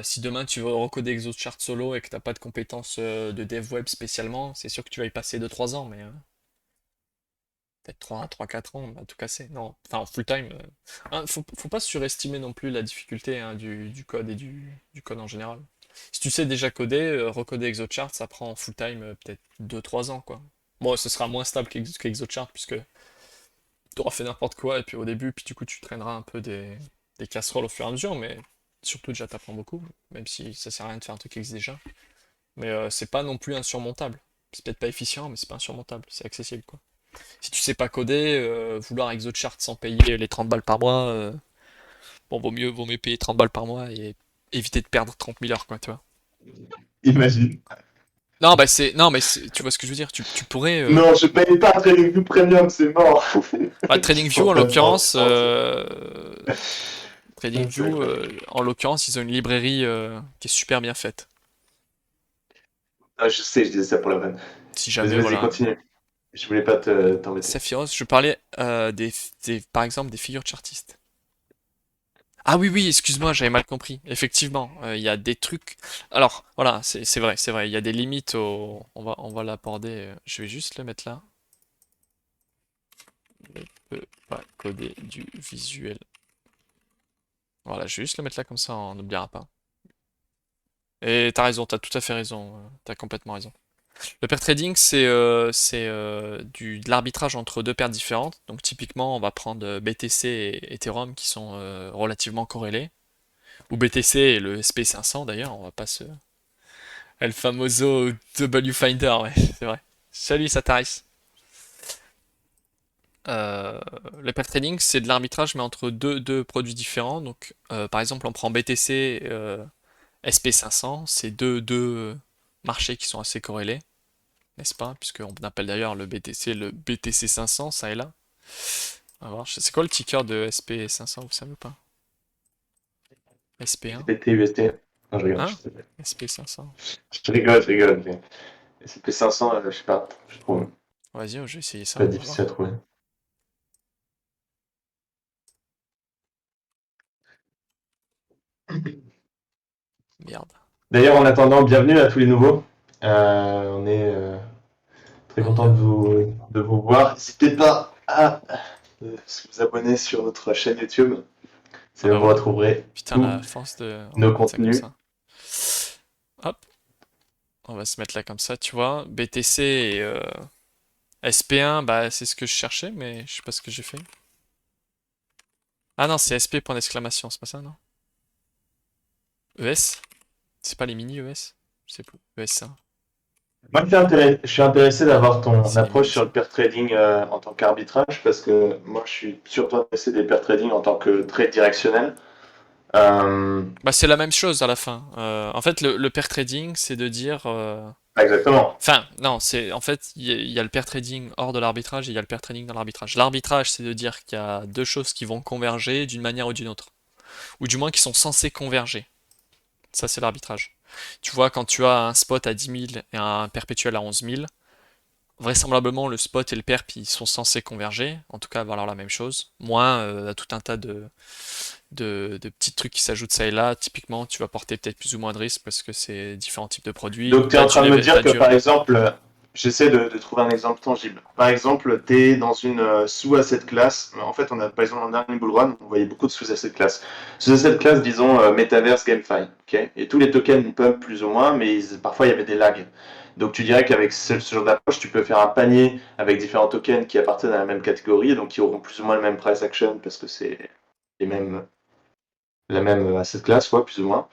[SPEAKER 1] Si demain tu veux recoder ExoChart solo et que t'as pas de compétences de dev web spécialement, c'est sûr que tu vas y passer 2 3 ans, mais peut-être 3 4 ans à tout casser. Non, enfin en full time. Hein, faut pas surestimer non plus la difficulté hein, du code et du code en général. Si tu sais déjà coder, recoder ExoChart, ça prend en full time peut-être 2 3 ans, quoi. Bon, ce sera moins stable qu'ExoChart, puisque tu auras fait n'importe quoi, et puis au début, puis du coup, tu traîneras un peu des casseroles au fur et à mesure, mais surtout déjà, t'apprends beaucoup, même si ça sert à rien de faire un truc qui existe déjà. Mais c'est pas non plus insurmontable. C'est peut-être pas efficient, mais c'est pas insurmontable, c'est accessible, quoi. Si tu sais pas coder, vouloir ExoChart sans payer les 30 balles par mois, bon, vaut mieux payer 30 balles par mois et éviter de perdre 30 000 heures, quoi, tu vois.
[SPEAKER 2] Imagine.
[SPEAKER 1] Non, mais tu vois ce que je veux dire, tu pourrais,
[SPEAKER 2] Non, je paye pas TradingView Premium, c'est mort.
[SPEAKER 1] bah,
[SPEAKER 2] Je suis
[SPEAKER 1] TradingView,
[SPEAKER 2] en
[SPEAKER 1] en
[SPEAKER 2] train de
[SPEAKER 1] l'occurrence,
[SPEAKER 2] mentir. C'est
[SPEAKER 1] TradingView,
[SPEAKER 2] vrai.
[SPEAKER 1] en l'occurrence, ils ont une librairie qui est super bien faite.
[SPEAKER 2] Ah, je sais, je disais ça pour la vanne.
[SPEAKER 1] Si
[SPEAKER 2] Vas-y,
[SPEAKER 1] jamais,
[SPEAKER 2] vas-y,
[SPEAKER 1] voilà.
[SPEAKER 2] continue. Je voulais pas t'embêter.
[SPEAKER 1] Sephiroth, je parlais par exemple des figures chartistes. Ah oui, oui, excuse-moi, j'avais mal compris. Effectivement, il y a des trucs. Alors, voilà, c'est vrai. Il y a des limites on va l'aborder. Je vais juste le mettre là. Je ne peux pas coder du visuel. Voilà, je vais juste le mettre là comme ça, on n'oubliera pas. Et t'as raison, t'as tout à fait raison. T'as complètement raison. Le pair trading, c'est de l'arbitrage entre deux paires différentes. Donc typiquement, on va prendre BTC et Ethereum qui sont relativement corrélés. Ou BTC et le SP500 d'ailleurs, on va pas se... El famoso W Finder, ouais, c'est vrai. Salut Sataris. Euh, le pair trading, c'est de l'arbitrage, mais entre deux produits différents. Donc, par exemple, on prend BTC, SP500, c'est deux marchés qui sont assez corrélés, n'est-ce pas? Puisqu'on appelle d'ailleurs le BTC le BTC 500, ça et là. On va voir, c'est quoi le ticker de SP500, vous savez ou pas? SP1?
[SPEAKER 2] SPT, UST. Non, je rigole, je
[SPEAKER 1] Hein?
[SPEAKER 2] sais pas.
[SPEAKER 1] SP500.
[SPEAKER 2] Je rigole. Mais SCP 500, je sais pas, je trouve
[SPEAKER 1] Vas-y, je vais essayer ça,
[SPEAKER 2] pas
[SPEAKER 1] on va
[SPEAKER 2] difficile à
[SPEAKER 1] voir.
[SPEAKER 2] trouver.
[SPEAKER 1] Merde.
[SPEAKER 2] D'ailleurs, en attendant, bienvenue à tous les nouveaux. On est très content
[SPEAKER 1] Bienvenue.
[SPEAKER 2] de vous voir. N'hésitez pas à vous abonner sur notre chaîne YouTube.
[SPEAKER 1] Ah
[SPEAKER 2] C'est là
[SPEAKER 1] bah
[SPEAKER 2] où vous
[SPEAKER 1] voilà.
[SPEAKER 2] retrouverez
[SPEAKER 1] Putain,
[SPEAKER 2] tous
[SPEAKER 1] la force de... On va
[SPEAKER 2] nos
[SPEAKER 1] mettre ça comme
[SPEAKER 2] contenus.
[SPEAKER 1] ça. Hop, on va se mettre là comme ça, tu vois. BTC et SP1, bah c'est ce que je cherchais, mais je sais pas ce que j'ai fait. Ah non, c'est SP point d'exclamation, c'est pas ça, non? ES? C'est pas les mini ES? Je sais plus. ES ça.
[SPEAKER 2] Moi, je suis intéressé
[SPEAKER 1] Ah,
[SPEAKER 2] d'avoir ton
[SPEAKER 1] c'est les
[SPEAKER 2] approche
[SPEAKER 1] mini
[SPEAKER 2] sur
[SPEAKER 1] ça.
[SPEAKER 2] le pair trading en tant qu'arbitrage parce que moi, je suis surtout intéressé des pair trading en tant que trade directionnel. Euh,
[SPEAKER 1] Bah c'est la même chose à la fin. En fait, le pair trading, c'est de dire...
[SPEAKER 2] exactement.
[SPEAKER 1] Enfin, non, c'est en fait, il y a le pair trading hors de l'arbitrage et il y a le pair trading dans l'arbitrage. L'arbitrage, c'est de dire qu'il y a deux choses qui vont converger d'une manière ou d'une autre. Ou du moins qui sont censées converger. Ça, c'est l'arbitrage. Tu vois, quand tu as un spot à 10 000 et un perpétuel à 11 000, vraisemblablement le spot et le perp ils sont censés converger, en tout cas valoir la même chose. Moins tout un tas de petits trucs qui s'ajoutent ça et là. Typiquement, tu vas porter peut-être plus ou moins de risques parce que c'est différents types de produits.
[SPEAKER 2] Donc,
[SPEAKER 1] Ou
[SPEAKER 2] tu es en train de me dire
[SPEAKER 1] t'as
[SPEAKER 2] que,
[SPEAKER 1] du...
[SPEAKER 2] par exemple, j'essaie de trouver un exemple tangible. Par exemple, tu es dans une sous-asset class. En fait, on a, par exemple, dans le dernier bull run, on voyait beaucoup de sous-asset class. Sous-asset class, disons, Metaverse, GameFi. Ok, et tous les tokens pump plus ou moins, mais parfois, il y avait des lags. Donc, tu dirais qu'avec ce genre d'approche, tu peux faire un panier avec différents tokens qui appartiennent à la même catégorie, et donc qui auront plus ou moins le même price action parce que c'est les mêmes, la même asset class, quoi, plus ou moins.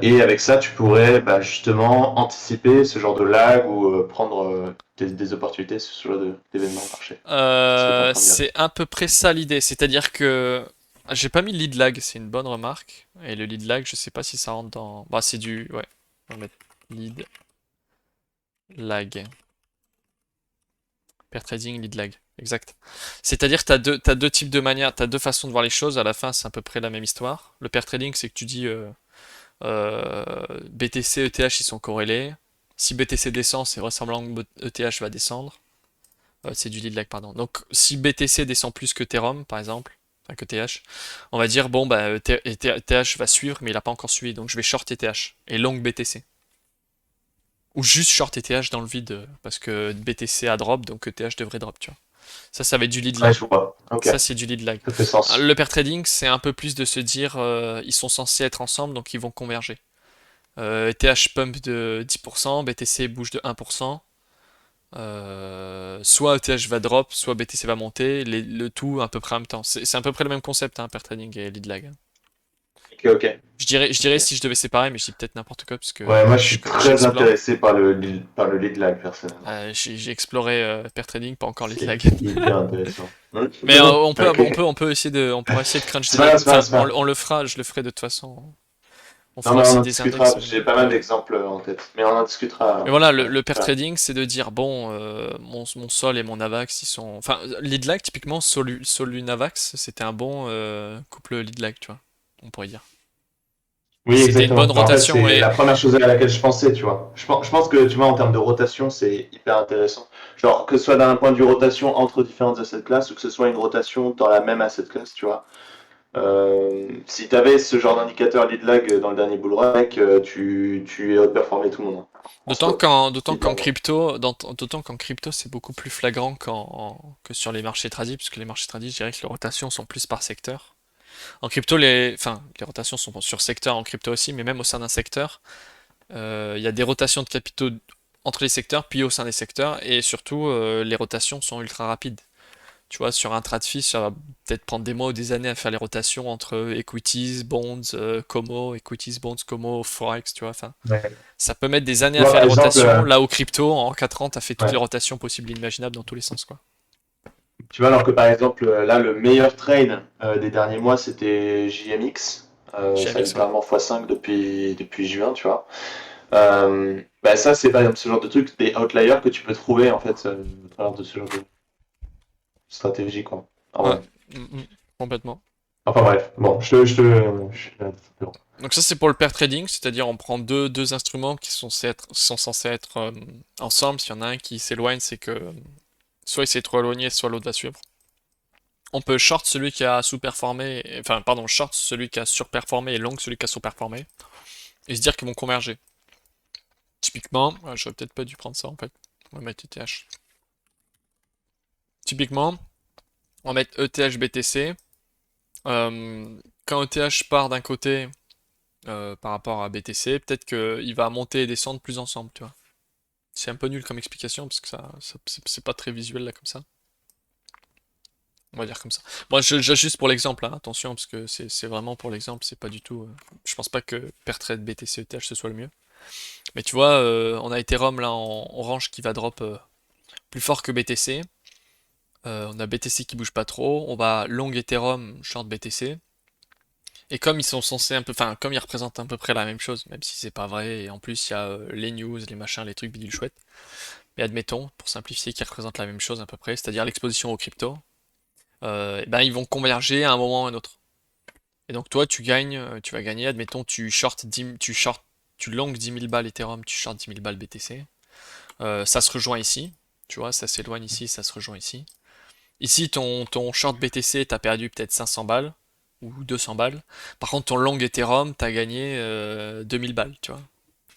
[SPEAKER 2] Et avec ça, tu pourrais bah, justement anticiper ce genre de lag ou prendre des opportunités sur ce genre d'événements de marché. C'est ce que tu es en train de dire.
[SPEAKER 1] C'est à peu près ça l'idée, c'est-à-dire que j'ai pas mis le lead lag, c'est une bonne remarque. Et le lead lag, je sais pas si ça rentre dans. Bah, c'est du. Ouais, on va mettre lead lag. Pair trading, lead lag. Exact. C'est-à-dire que t'as deux types de manières, t'as deux façons de voir les choses. À la fin, c'est à peu près la même histoire. Le pair trading, c'est que tu dis BTC, ETH, ils sont corrélés. Si BTC descend, c'est vraisemblablement que ETH va descendre. C'est du lead lag, pardon. Donc, si BTC descend plus que Ethereum, par exemple, enfin que TH, on va dire, bon, bah, TH va suivre, mais il n'a pas encore suivi, donc je vais short ETH et long BTC. Ou juste short ETH dans le vide, parce que BTC a drop, donc ETH devrait drop, tu vois. Ça va être du lead
[SPEAKER 2] Ouais,
[SPEAKER 1] lag.
[SPEAKER 2] je vois. Ok,
[SPEAKER 1] Ça, c'est du lead lag.
[SPEAKER 2] ça fait sens.
[SPEAKER 1] Le pair trading, c'est un peu plus de se dire, ils sont censés être ensemble, donc ils vont converger. ETH pump de 10%, BTC bouge de 1%. Soit ETH va drop, soit BTC va monter, le tout à peu près en même temps. C'est à peu près le même concept, hein, pair trading et lead lag.
[SPEAKER 2] Ok, ok.
[SPEAKER 1] Je dirais
[SPEAKER 2] Ok.
[SPEAKER 1] si je devais séparer, mais je dis peut-être n'importe quoi, parce que
[SPEAKER 2] Ouais, moi je suis très
[SPEAKER 1] j'explore.
[SPEAKER 2] intéressé par le lead lag personnellement.
[SPEAKER 1] J'ai exploré pair trading, pas encore lead
[SPEAKER 2] C'est
[SPEAKER 1] lag.
[SPEAKER 2] hyper intéressant.
[SPEAKER 1] Mais
[SPEAKER 2] Ok.
[SPEAKER 1] on pourra essayer de crunch
[SPEAKER 2] C'est
[SPEAKER 1] des
[SPEAKER 2] pas
[SPEAKER 1] datas.
[SPEAKER 2] grave, c'est pas grave,
[SPEAKER 1] Enfin,
[SPEAKER 2] c'est pas grave.
[SPEAKER 1] on le fera, je le ferai de toute façon. On
[SPEAKER 2] Non,
[SPEAKER 1] fera
[SPEAKER 2] mais on
[SPEAKER 1] aussi
[SPEAKER 2] en
[SPEAKER 1] des index.
[SPEAKER 2] discutera. J'ai pas mal d'exemples en tête. Mais on en
[SPEAKER 1] Mais
[SPEAKER 2] discutera.
[SPEAKER 1] voilà,
[SPEAKER 2] Ouais,
[SPEAKER 1] le pair
[SPEAKER 2] ouais.
[SPEAKER 1] trading, c'est de dire, bon, mon Sol et mon Navax, ils sont... Enfin, lead lag, typiquement, Navax, c'était un bon couple lead lag, tu vois, on pourrait dire.
[SPEAKER 2] Oui,
[SPEAKER 1] C'était une bonne
[SPEAKER 2] exactement. Bah, en fait,
[SPEAKER 1] rotation
[SPEAKER 2] c'est
[SPEAKER 1] et...
[SPEAKER 2] la première chose à laquelle je pensais, tu vois. Je pense que, tu vois, en termes de rotation, c'est hyper intéressant. Genre, que ce soit d'un point de vue rotation entre différentes asset classes ou que ce soit une rotation dans la même asset class, tu vois. Si tu avais ce genre d'indicateur lead lag dans le dernier bull run, mec, tu outperformais tout le monde hein, en spot,
[SPEAKER 1] D'autant qu'en
[SPEAKER 2] littéralement.
[SPEAKER 1] crypto, d'autant qu'en crypto, c'est beaucoup plus flagrant que sur les marchés tradis, puisque les marchés tradis, je dirais que les rotations sont plus par secteur. En crypto, enfin, les rotations sont sur secteur en crypto aussi, mais même au sein d'un secteur, il y a des rotations de capitaux entre les secteurs, puis au sein des secteurs, et surtout, les rotations sont ultra rapides. Tu vois, sur un TradFi, ça va peut-être prendre des mois ou des années à faire les rotations entre equities, bonds, Como, equities, bonds, Como, Forex, tu vois, enfin,
[SPEAKER 2] Ouais.
[SPEAKER 1] ça peut mettre des années
[SPEAKER 2] Tu
[SPEAKER 1] à
[SPEAKER 2] vois,
[SPEAKER 1] faire
[SPEAKER 2] par
[SPEAKER 1] les
[SPEAKER 2] exemple,
[SPEAKER 1] rotations. Là, au crypto, en 4 ans, t'as fait toutes les
[SPEAKER 2] ouais.
[SPEAKER 1] rotations possibles et imaginables dans tous les sens, quoi.
[SPEAKER 2] Tu vois, alors que par exemple, là, le meilleur trade des derniers mois, c'était JMX. Ça a
[SPEAKER 1] GMX, ouais.
[SPEAKER 2] littéralement x5 depuis juin, tu vois. Bah ça, c'est par exemple ce genre de truc, des outliers que tu peux trouver en fait au travers de ce genre de stratégie, quoi. Ah
[SPEAKER 1] Ouais,
[SPEAKER 2] ouais.
[SPEAKER 1] complètement.
[SPEAKER 2] Enfin bref, bon, bon.
[SPEAKER 1] Donc ça, c'est pour le pair trading, c'est-à-dire on prend deux instruments qui sont censés être ensemble. S'il y en a un qui s'éloigne, c'est que soit il s'est trop éloigné, soit l'autre va suivre. On peut short celui qui a sous-performé, enfin pardon, short celui qui a surperformé et long celui qui a sous-performé, et se dire qu'ils vont converger. Typiquement, j'aurais peut-être pas dû prendre ça en fait. On va mettre ETH. Typiquement, on va mettre ETH BTC. Quand ETH part d'un côté par rapport à BTC, peut-être qu'il va monter et descendre plus ensemble, tu vois. C'est un peu nul comme explication parce que c'est pas très visuel là comme ça. On va dire comme ça. Moi, j'ajuste pour l'exemple, hein, attention, parce que c'est vraiment pour l'exemple, c'est pas du tout. Je pense pas que pair trade BTC ETH ce soit le mieux. Mais tu vois, on a Ethereum là en orange qui va drop plus fort que BTC. On a BTC qui bouge pas trop. On va long Ethereum, short BTC. Et comme ils sont censés un peu, enfin, comme ils représentent à peu près la même chose, même si c'est pas vrai, et en plus il y a les news, les machins, les trucs bidules chouettes. Mais admettons, pour simplifier, qu'ils représentent la même chose à peu près, c'est-à-dire l'exposition aux crypto, et ben ils vont converger à un moment ou à un autre. Et donc toi, tu gagnes, tu vas gagner, admettons, tu long 10 000 balles Ethereum, tu short 10 000 balles BTC. Ça se rejoint ici, tu vois, ça s'éloigne ici, ça se rejoint ici. Ici, ton short BTC, t'as perdu peut-être 500 balles ou 200 balles. Par contre, ton long Ethereum, t'as gagné 2000 balles, tu vois.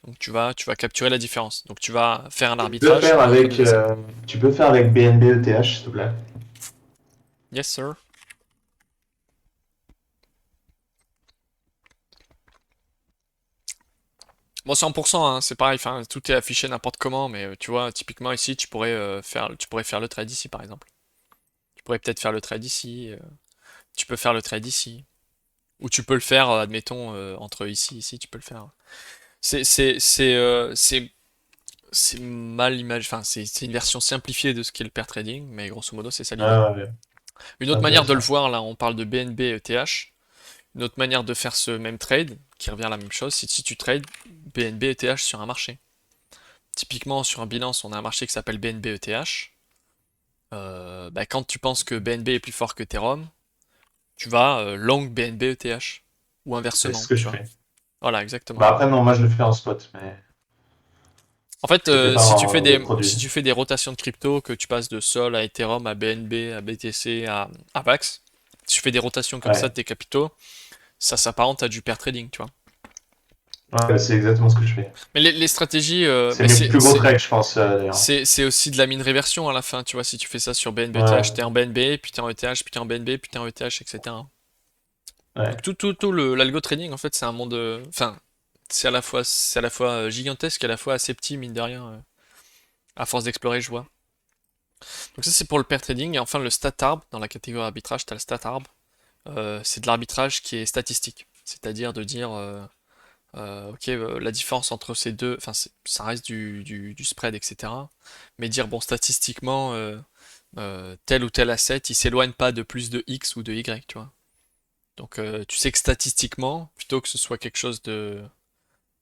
[SPEAKER 1] Donc tu vas capturer la différence. Donc tu vas faire un
[SPEAKER 2] Tu peux
[SPEAKER 1] arbitrage
[SPEAKER 2] faire
[SPEAKER 1] entre
[SPEAKER 2] avec,
[SPEAKER 1] deux assets.
[SPEAKER 2] tu peux faire avec BNB ETH, s'il te plaît.
[SPEAKER 1] Yes, sir. Bon, 100%, hein, c'est pareil, enfin, tout est affiché n'importe comment, mais tu vois, typiquement ici, tu pourrais faire le trade ici, par exemple. Tu pourrais peut-être faire le trade ici, tu peux faire le trade ici. Ou tu peux le faire, admettons, entre ici et ici, tu peux le faire. C'est mal enfin, c'est une version simplifiée de ce qu'est le pair trading, mais grosso modo, c'est ça l'idée.
[SPEAKER 2] Ah ouais,
[SPEAKER 1] Une
[SPEAKER 2] c'est
[SPEAKER 1] autre manière de le
[SPEAKER 2] intéressant.
[SPEAKER 1] voir, là, on parle de BNB ETH. Une autre manière de faire ce même trade, qui revient à la même chose, c'est si tu trades BNB ETH sur un marché. Typiquement, sur un Binance, on a un marché qui s'appelle BNB ETH. Bah, quand tu penses que BNB est plus fort que Ethereum, tu vas long BNB ETH. Ou
[SPEAKER 2] C'est ce
[SPEAKER 1] inversement,
[SPEAKER 2] que
[SPEAKER 1] tu
[SPEAKER 2] je
[SPEAKER 1] vois.
[SPEAKER 2] fais.
[SPEAKER 1] Voilà, exactement.
[SPEAKER 2] Bah après, non, moi je le fais en spot, mais
[SPEAKER 1] En fait,
[SPEAKER 2] je le fais pas
[SPEAKER 1] si tu fais
[SPEAKER 2] en des
[SPEAKER 1] des,
[SPEAKER 2] produits.
[SPEAKER 1] si tu fais des rotations de crypto, que tu passes de Sol à Ethereum, à BNB, à BTC, à VAX, si tu fais des rotations comme ça de
[SPEAKER 2] Ouais,
[SPEAKER 1] tes capitaux, ça s'apparente à du pair trading, tu vois.
[SPEAKER 2] ouais, c'est exactement ce que je fais.
[SPEAKER 1] Mais les stratégies,
[SPEAKER 2] C'est
[SPEAKER 1] mais
[SPEAKER 2] mes
[SPEAKER 1] c'est
[SPEAKER 2] plus gros
[SPEAKER 1] c'est-
[SPEAKER 2] trades, je pense, d'ailleurs.
[SPEAKER 1] c'est aussi de la mine réversion à la fin, tu vois. Si tu fais ça sur BNB ETH,
[SPEAKER 2] Ouais,
[SPEAKER 1] t'es en BNB, puis t'es en ETH, puis t'es en BNB, puis t'es en ETH, etc. Donc
[SPEAKER 2] ouais.
[SPEAKER 1] tout l'algo trading, en fait, c'est un monde, enfin, c'est à la fois gigantesque et à la fois assez petit, mine de rien, à force d'explorer, je vois. Donc ça, c'est pour le pair trading. Et enfin, le stat arb, dans la catégorie arbitrage, t'as le stat arb. C'est de l'arbitrage qui est statistique. C'est-à-dire de dire, ok, la différence entre ces deux, enfin, ça reste du spread, etc. Mais dire, bon, statistiquement, tel ou tel asset, il s'éloigne pas de plus de X ou de Y, tu vois. Donc, tu sais que statistiquement, plutôt que ce soit quelque chose de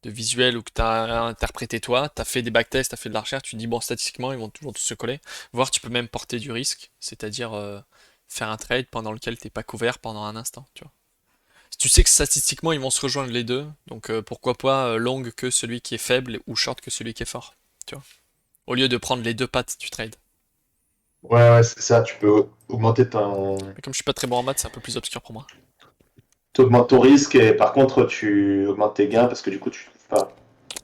[SPEAKER 1] visuel ou que tu as interprété toi, tu as fait des backtests, tu as fait de la recherche, tu te dis, bon, statistiquement, ils vont toujours tous se coller. Voire, tu peux même porter du risque, c'est-à-dire faire un trade pendant lequel t'es pas couvert pendant un instant, tu vois. Si tu sais que statistiquement, ils vont se rejoindre les deux, donc pourquoi pas long que celui qui est faible ou short que celui qui est fort, tu vois. Au lieu de prendre les deux pattes du trade.
[SPEAKER 2] Ouais, ouais, c'est ça. Tu peux augmenter
[SPEAKER 1] Mais comme je suis pas très bon en maths, c'est un peu plus obscur pour moi.
[SPEAKER 2] tu augmentes ton risque et par contre, tu augmentes tes gains parce que du coup, tu trouves pas.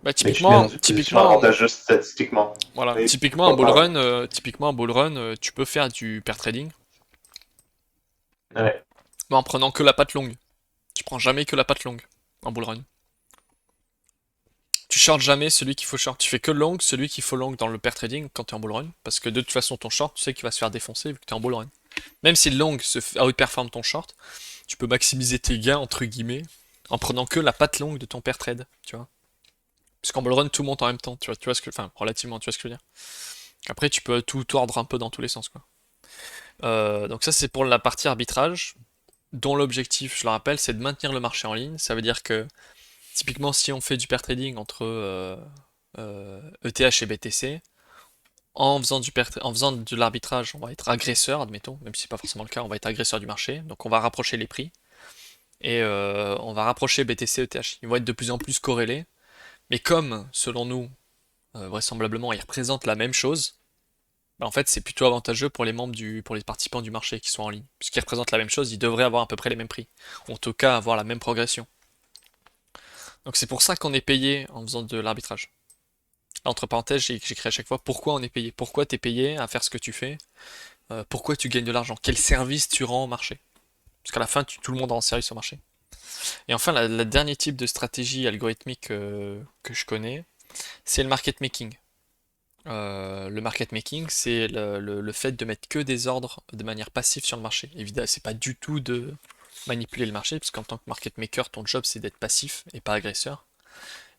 [SPEAKER 1] Bah
[SPEAKER 2] Mais tu te mets dans
[SPEAKER 1] typiquement,
[SPEAKER 2] une position
[SPEAKER 1] typiquement,
[SPEAKER 2] avantageuse statistiquement.
[SPEAKER 1] voilà,
[SPEAKER 2] Oui,
[SPEAKER 1] typiquement un
[SPEAKER 2] pourquoi
[SPEAKER 1] bull
[SPEAKER 2] pas, ouais.
[SPEAKER 1] run, tu peux faire du pair trading,
[SPEAKER 2] Ouais.
[SPEAKER 1] mais en prenant que la patte longue. Tu prends jamais que la patte longue en bull run. short jamais celui qu'il faut short. Tu fais que long, celui qu'il faut long dans le pair trading quand tu es en bull run. Parce que de toute façon, ton short, tu sais qu'il va se faire défoncer vu que tu es en bull run. Même si le long outperforme ton short, tu peux maximiser tes gains, entre guillemets, en prenant que la patte longue de ton pair trade, tu vois. Parce qu'en bull run, tout monte en même temps, tu vois ce que... Enfin, relativement, tu vois ce que je veux dire. Après, tu peux tout tordre un peu dans tous les sens, quoi. Donc ça, c'est pour la partie arbitrage, dont l'objectif, je le rappelle, c'est de maintenir le marché en ligne. Ça veut dire que, typiquement, si on fait du pair trading entre ETH et BTC, en faisant de l'arbitrage, on va être agresseur, admettons, même si c'est pas forcément le cas, on va être agresseur du marché, donc on va rapprocher les prix, et on va rapprocher BTC et ETH. Ils vont être de plus en plus corrélés, mais comme, selon nous, vraisemblablement, ils représentent la même chose, bah, en fait, c'est plutôt avantageux pour les membres pour les participants du marché qui sont en ligne. Puisqu'ils représentent la même chose, ils devraient avoir à peu près les mêmes prix. Ou en tout cas, avoir la même progression. Donc c'est pour ça qu'on est payé en faisant de l'arbitrage. Entre parenthèses, j'écris à chaque fois pourquoi on est payé. Pourquoi tu es payé à faire ce que tu fais. Pourquoi tu gagnes de l'argent. Quel service tu rends au marché. Parce qu'à la fin, tout le monde rend service au marché. Et enfin, le dernier type de stratégie algorithmique que je connais, c'est le market making. Le market making, c'est le fait de mettre que des ordres de manière passive sur le marché. Évidemment, c'est pas du tout de manipuler le marché, parce qu'en tant que market maker, ton job c'est d'être passif et pas agresseur.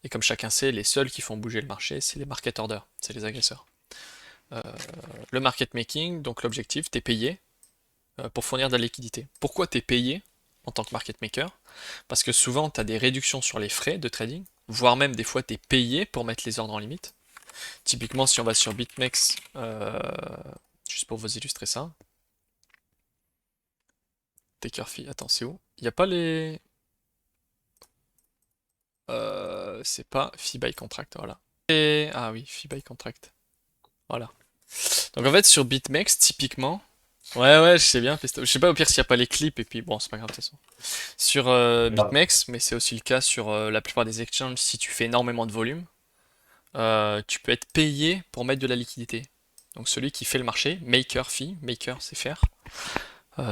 [SPEAKER 1] Et comme chacun sait, les seuls qui font bouger le marché, c'est les market orders, c'est les agresseurs. Euh, le market making, donc l'objectif, t'es payé pour fournir de la liquidité. Pourquoi t'es payé en tant que market maker? Parce que souvent, tu as des réductions sur les frais de trading, voire même des fois, tu es payé pour mettre les ordres en limite. Typiquement, si on va sur BitMEX, juste pour vous illustrer ça. Taker fee, attends, c'est où? Il n'y a pas les... c'est pas fee by contract, voilà. Ah oui, fee by contract. Voilà. Donc en fait, sur BitMEX, typiquement... Ouais, je sais bien, Pesto. Je sais pas au pire s'il n'y a pas les clips, et puis bon, c'est pas grave de toute façon. Sur
[SPEAKER 2] Grave.
[SPEAKER 1] BitMEX, mais c'est aussi le cas sur la plupart des exchanges, si tu fais énormément de volume, tu peux être payé pour mettre de la liquidité. Donc celui qui fait le marché, maker fee, maker c'est faire.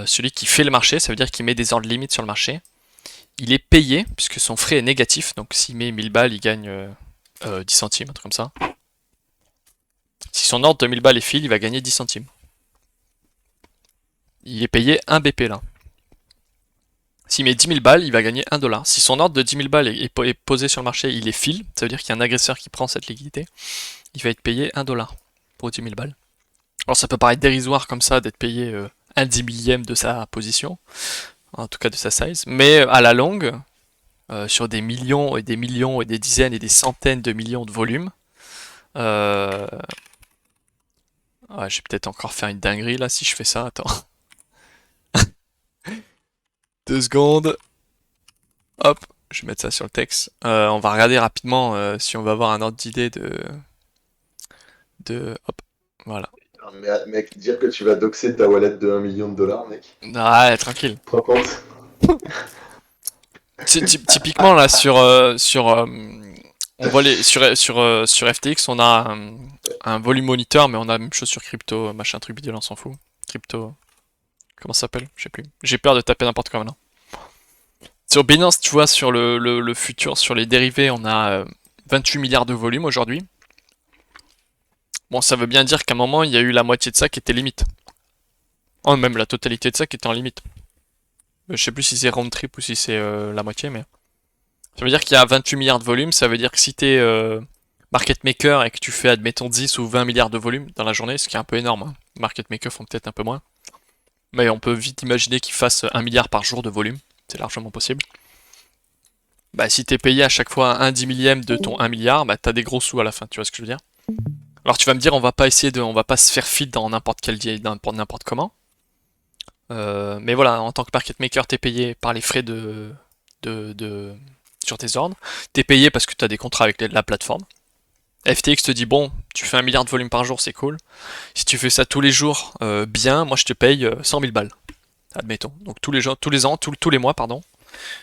[SPEAKER 1] Celui qui fait le marché, ça veut dire qu'il met des ordres limites sur le marché. Il est payé, puisque son frais est négatif, donc s'il met 1000 balles, il gagne 10 centimes, un truc comme ça. Si son ordre de 1000 balles est fil, il va gagner 10 centimes. Il est payé 1 BP là. S'il met 10 000 balles, il va gagner 1 dollar. Si son ordre de 10 000 balles est posé sur le marché, il est fil, ça veut dire qu'il y a un agresseur qui prend cette liquidité, il va être payé 1 dollar pour 10 000 balles. Alors ça peut paraître dérisoire comme ça d'être payé 1 10 millième de sa position, en tout cas de sa size, mais à la longue, sur des millions et des millions et des dizaines et des centaines de millions de volumes, ouais, je vais peut-être encore faire une dinguerie là si je fais ça, attends. 2 secondes, hop, je vais mettre ça sur le texte. On va regarder rapidement si on va avoir un ordre d'idée hop, voilà.
[SPEAKER 2] Ah, mec, dire que tu vas doxer ta wallet de 1 million de dollars, mec.
[SPEAKER 1] Ah, tranquille.
[SPEAKER 2] Tu te rends compte?
[SPEAKER 1] Typiquement là on voit sur FTX on a un volume monitor, mais on a la même chose sur crypto, machin truc bidule, on s'en fout. Crypto, comment ça s'appelle? Je sais plus. J'ai peur de taper n'importe quoi maintenant. Sur Binance, tu vois, sur le futur, sur les dérivés, on a 28 milliards de volume aujourd'hui. Bon, ça veut bien dire qu'à un moment, il y a eu la moitié de ça qui était limite. Oh, même la totalité de ça qui était en limite. Je sais plus si c'est round trip ou si c'est la moitié, mais... Ça veut dire qu'il y a 28 milliards de volume, ça veut dire que si t'es market maker et que tu fais, admettons, 10 ou 20 milliards de volume dans la journée, ce qui est un peu énorme, hein. Market makers font peut-être un peu moins. Mais on peut vite imaginer qu'ils fassent 1 milliard par jour de volume, c'est largement possible. Bah si t'es payé à chaque fois un 10 millième de ton 1 milliard, bah t'as des gros sous à la fin, tu vois ce que je veux dire? Alors tu vas me dire, on va pas se faire feed dans n'importe quel deal, n'importe comment. Mais voilà, en tant que market maker, t'es payé par les frais sur tes ordres. T'es payé parce que t'as des contrats avec la plateforme. FTX te dit, bon, tu fais 1 milliard de volume par jour, c'est cool. Si tu fais ça tous les jours, bien, moi je te paye 100 000 balles. Admettons. Donc tous les mois, pardon,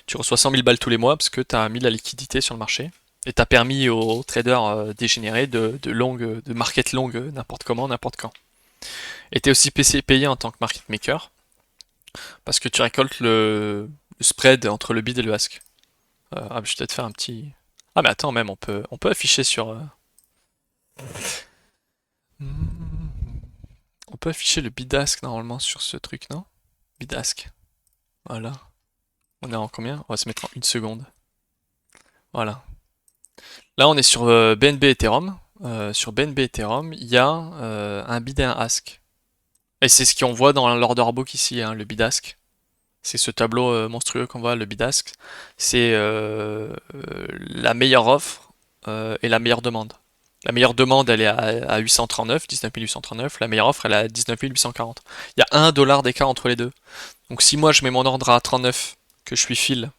[SPEAKER 1] tu reçois 100 000 balles tous les mois parce que t'as mis la liquidité sur le marché. Et t'as permis aux traders dégénérés de market long n'importe comment, n'importe quand. Et t'es aussi payé en tant que market maker parce que tu récoltes le spread entre le bid et le ask. Je vais peut-être faire un petit... Ah mais attends, même on peut afficher sur... On peut afficher le bidask normalement sur ce truc, non? Bidask. Voilà. On est en combien? On va se mettre en 1 seconde. Voilà. Là, on est sur BNB Ethereum. Sur BNB Ethereum, il y a un bid et un ask. Et c'est ce qu'on voit dans l'order book ici, hein, le bidask. C'est ce tableau monstrueux qu'on voit, le bidask. C'est la meilleure offre et la meilleure demande. La meilleure demande, elle est à 839, 19 839. La meilleure offre, elle est à 19 840. Il y a 1 dollar d'écart entre les deux. Donc si moi je mets mon ordre à 39, que je suis fill,